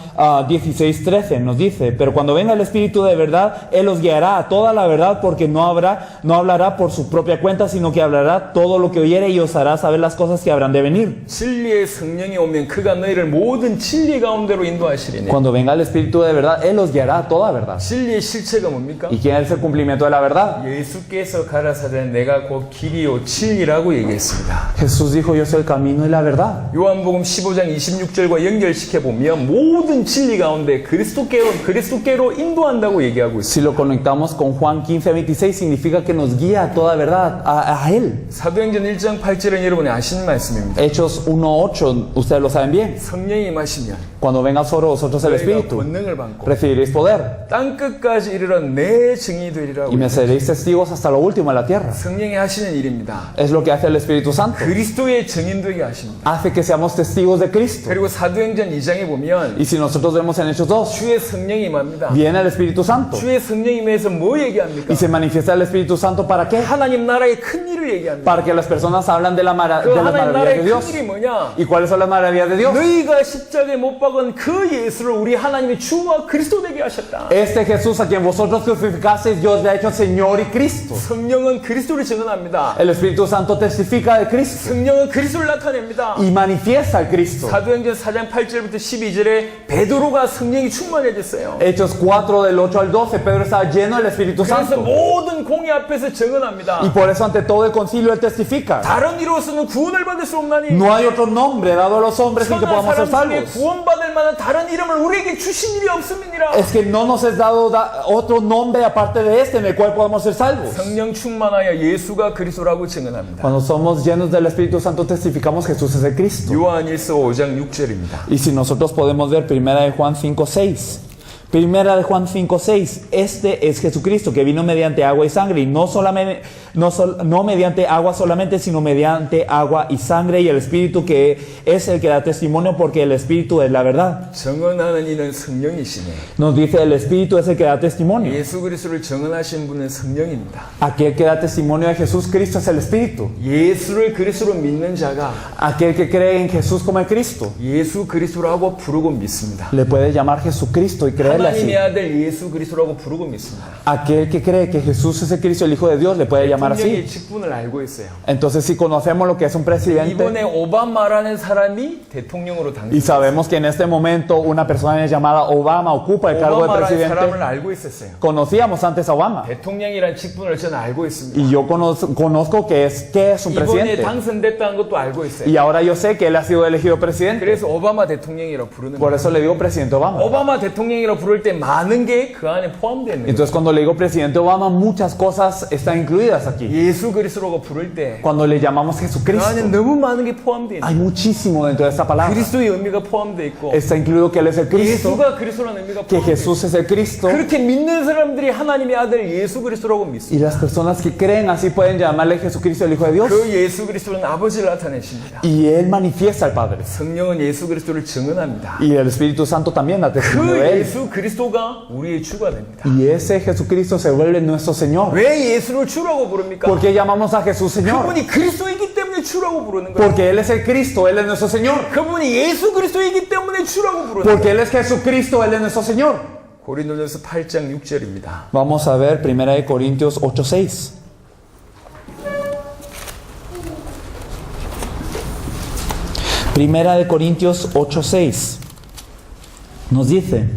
16, 13, nos dice, pero cuando venga el Espíritu de verdad, Él os guiará a toda la verdad, porque no hablará por su propia cuenta, sino que hablará todo lo que oyere y os hará saber las cosas que habrán de venir. 진리의 성령이 오면 그가 너희를 모든 진리 가운데로 인도하시리니. Cuando venga el Espíritu de verdad, Él os guiará a toda verdad. 진리의 실체가 뭡니까? ¿Y quién es el cumplimiento de la verdad? 예수께서 가라사대 내가 곧 길이요 진리라고 얘기했습니다. Jesús dijo, yo soy el camino y la verdad. 요한복음 15장 26절과 연결시켜 보면 모든 진리 가운데 그리스도께로 인도한다고 얘기하고 있습니다. Si lo conectamos con Juan 15, 26, significa que nos guía a toda verdad, a Él. 사도행전 1장 8절은 여러분이 아시는 말씀입니다. Hechos 1:8, ustedes lo saben bien. 성령이 임하시면 Cuando venga sobre vosotros el 너희가 Espíritu, 권능을 받고 recibiréis poder 땅 끝까지 이르러 내 증인이 되리라고. y me seréis testigos hasta lo último de la tierra. 성령이 하시는 일입니다. Es lo que hace el Espíritu Santo. 그리스도의 증인 되게 하십니다. Hace que seamos testigos de Cristo. 그리고 사도행전 2장에 보면 Y si nosotros vemos en Hechos 2, 주의 성령이 임합니다. viene el Espíritu Santo 주의 성령이 임해서 뭐 얘기합니까? y se manifiesta el Espíritu Santo para qué? 하나님 나라의 큰 일을 얘기합니다. Para que las personas hablan de, 그 las 하나님 maravillas 나라의 de 큰 Dios. 일이 뭐냐? ¿Y cuáles son las maravillas de Dios? 너희가 십자가에 못 박은 그 예수를 우리 하나님이 주와 그리스도 되게 하셨다. Este Jesús a quien vosotros crucificasteis, Dios le ha hecho Señor y Cristo. 성령은 그리스도를 증언합니다. El Espíritu Santo testifica de Cristo 성령은 그리스도를 나타냅니다. y manifiesta al Cristo. 사도행전 4장 8절부터 12절에 베드로가 성령이 충만해졌어요. Hechos 4 del 8 al 12, Pedro estaba lleno del Espíritu 그래서 Santo. 모든 공의 앞에서 증언합니다. Y por eso ante todo el concilio él testifica. 다른 이로서는 구원을 받을 수 없나니 No hay otro nombre dado a los hombres en que 천하 podamos ser 사람 중에 salvos. 구원받을 만한 다른 이름을 우리에게 주신 일이 없음이니라. Es que no nos es dado otro nombre aparte de este en el cual podamos ser salvos. 성령 충만하여 예수가 그리스도라고 증언합니다. Cuando somos llenos del Espíritu Santo testificamos Jesús es el Cristo. 요한일서 5장 6절입니다. Y si nosotros podemos ver 1 de Juan 5:6. 1 de Juan 5:6. Este es Jesucristo que vino mediante agua y sangre, y no mediante agua solamente, sino mediante agua y sangre, y el Espíritu que es el que da testimonio, porque el Espíritu es la verdad. 증언하는 이는 성령이시네. Nos dice el Espíritu es el que da testimonio. 예수 그리스도를 증언하신 분은 성령입니다. Aquel que da testimonio de Jesús Cristo es el Espíritu. 예수를 그리스도로 믿는 자가 Aquel que cree en Jesús como el Cristo 예수 그리스도라고 부르고 믿습니다. le puede llamar Jesucristo y creerle así. 하나님의 아들 예수 그리스도라고 부르고 믿습니다. Aquel que cree que Jesús es el Cristo, el Hijo de Dios, le puede llamar 대통령의 así. 직분을 알고 있어요. Entonces, si conocemos lo que es un presidente 이번에 오바마라는 사람이 대통령으로 y 당선됐어요. sabemos que en este momento una persona llamada Obama ocupa el cargo de 오바마라는 사람을 presidente, 알고 있었어요. conocíamos antes a Obama. 대통령이라는 직분을 저는 알고 있습니다. Y yo conozco qué es un 이번에 presidente. 당선됐다는 것도 알고 있어요. Y ahora yo sé que él ha sido elegido presidente. 그래서 오바마 대통령이라고 부르는 Por 거예요. eso le digo presidente Obama. 오바마 대통령이라고 부를 때 많은 게 그 안에 포함되어 있는 거예요. Entonces, cuando le digo presidente Obama, muchas cosas están incluidas aquí. 예수 그리스도라고 부를 때 Cuando le llamamos 그 Jesucristo, 안에 너무 많은 게 포함되어 있는 hay muchísimo dentro de esta 거예요. palabra. 그리스도의 의미가 포함되어 있고 Está incluido que Él es el Cristo, 예수가 그리스도라는 의미가 que 포함되어 있고 Jesús es el Cristo, 그렇게 믿는 사람들이 하나님의 아들 예수 그리스도라고 믿습니다. y las personas que creen así pueden llamarle Jesucristo el Hijo de Dios. 그 예수 그리스도는 아버지를 나타내십니다. Y Él manifiesta al Padre. 성령은 예수 그리스도를 증언합니다. Y el Espíritu Santo también da testimonio 그 de Él. 예수 그리스도가 우리의 주가 됩니다. Y ese Jesucristo se vuelve nuestro Señor. 왜 예수를 주라고 부릅니까? ¿Por qué llamamos a Jesús Señor? 그분이 그리스도이기 때문에 주라고 부르는 거예요. Porque Él es el Cristo, Él es nuestro Señor. 그분이 예수 그리스도이기 때문에 주라고 부르는 Porque 거예요. Él es Jesucristo, Él es nuestro Señor. 고린도전서 8장 6절입니다. Vamos a ver 1 Corintios 8:6. Primera de Corintios 8:6 nos dice: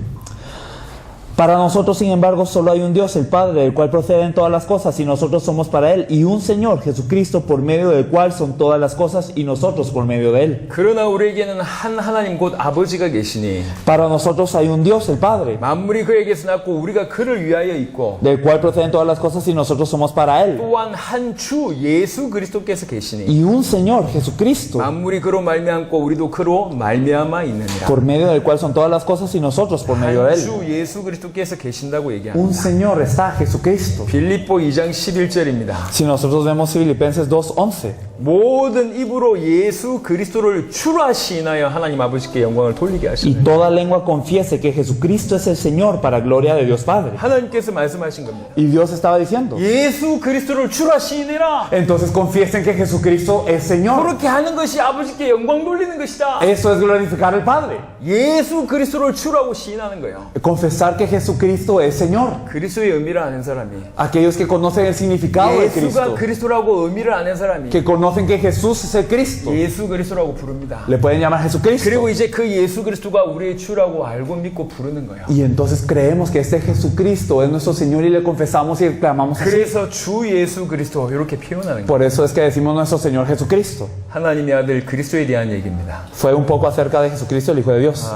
para nosotros, sin embargo, solo hay un Dios, el Padre, del cual proceden todas las cosas, y nosotros somos para Él, y un Señor, Jesucristo, por medio del cual son todas las cosas, y nosotros por medio de Él. 그러나 우리에게는 한 하나님 곧 아버지가 계시니 Para nosotros hay un Dios, el Padre, 만물이 그에게서 났고 우리가 그를 위하여 있고 del cual proceden todas las cosas, y nosotros somos para Él. 또한 한 주 예수 그리스도께서 계시니 Y un Señor, Jesucristo, 만물이 그로 말미암고 우리도 그로 말미암아 있느니라. por medio del cual son todas las cosas, y nosotros por medio de 한 Él. 주 예수 그리스도께서 계신다고 Un 얘기합니다. Señor está, Jesucristo. 빌립보 2장 11절입니다. Si nosotros vemos Filipenses 2:11, 모든 입으로 예수 그리스도를 주라 시인하여 하나님 아버지께 영광을 돌리게 y 하시는 toda lengua confiese que Jesucristo es el Señor para gloria de Dios Padre. 하나님께서 말씀하신 겁니다. Y Dios estaba diciendo, 예수 그리스도를 주라 시인해라. entonces confiesen que Jesucristo es Señor. 그렇게 하는 것이 아버지께 영광 돌리는 것이다. Eso es glorificar al Padre. 예수 그리스도를 주라고 시인하는 거예요. Confesar que Jesucristo es Señor. 그리스도의 의미를 아는 사람이, Aquellos que conocen el significado de 예수가 Cristo, 그리스도라고 의미를 아는 사람이 que conocen que Jesús es el Cristo, 예수 그리스도라고 부릅니다. le pueden llamar Jesucristo. 그리고 이제 그 예수 그리스도가 우리의 주라고 알고 믿고 부르는 거예요. Y entonces creemos que este Jesucristo es nuestro Señor y le confesamos y clamamos así. 그래서 주 예수 그리스도 이렇게 표현하는 거예요. Por eso es que decimos nuestro Señor Jesucristo. 하나님의 아들 그리스도에 대한 얘기입니다. Fue un poco acerca de Jesucristo, el Hijo de Dios.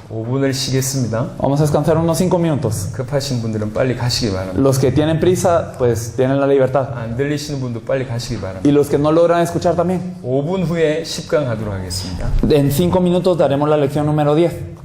5분을 쉬겠습니다. Vamos a descansar unos 5 minutos. 급하신 분들은 빨리 가시기 바랍니다. Los que tienen prisa, pues tienen la libertad. 안 들리시는 분도 빨리 가시기 바랍니다. Y los que no logran escuchar también. 5분 후에 10강 하도록 하겠습니다. En 5 minutos daremos la lección número 10.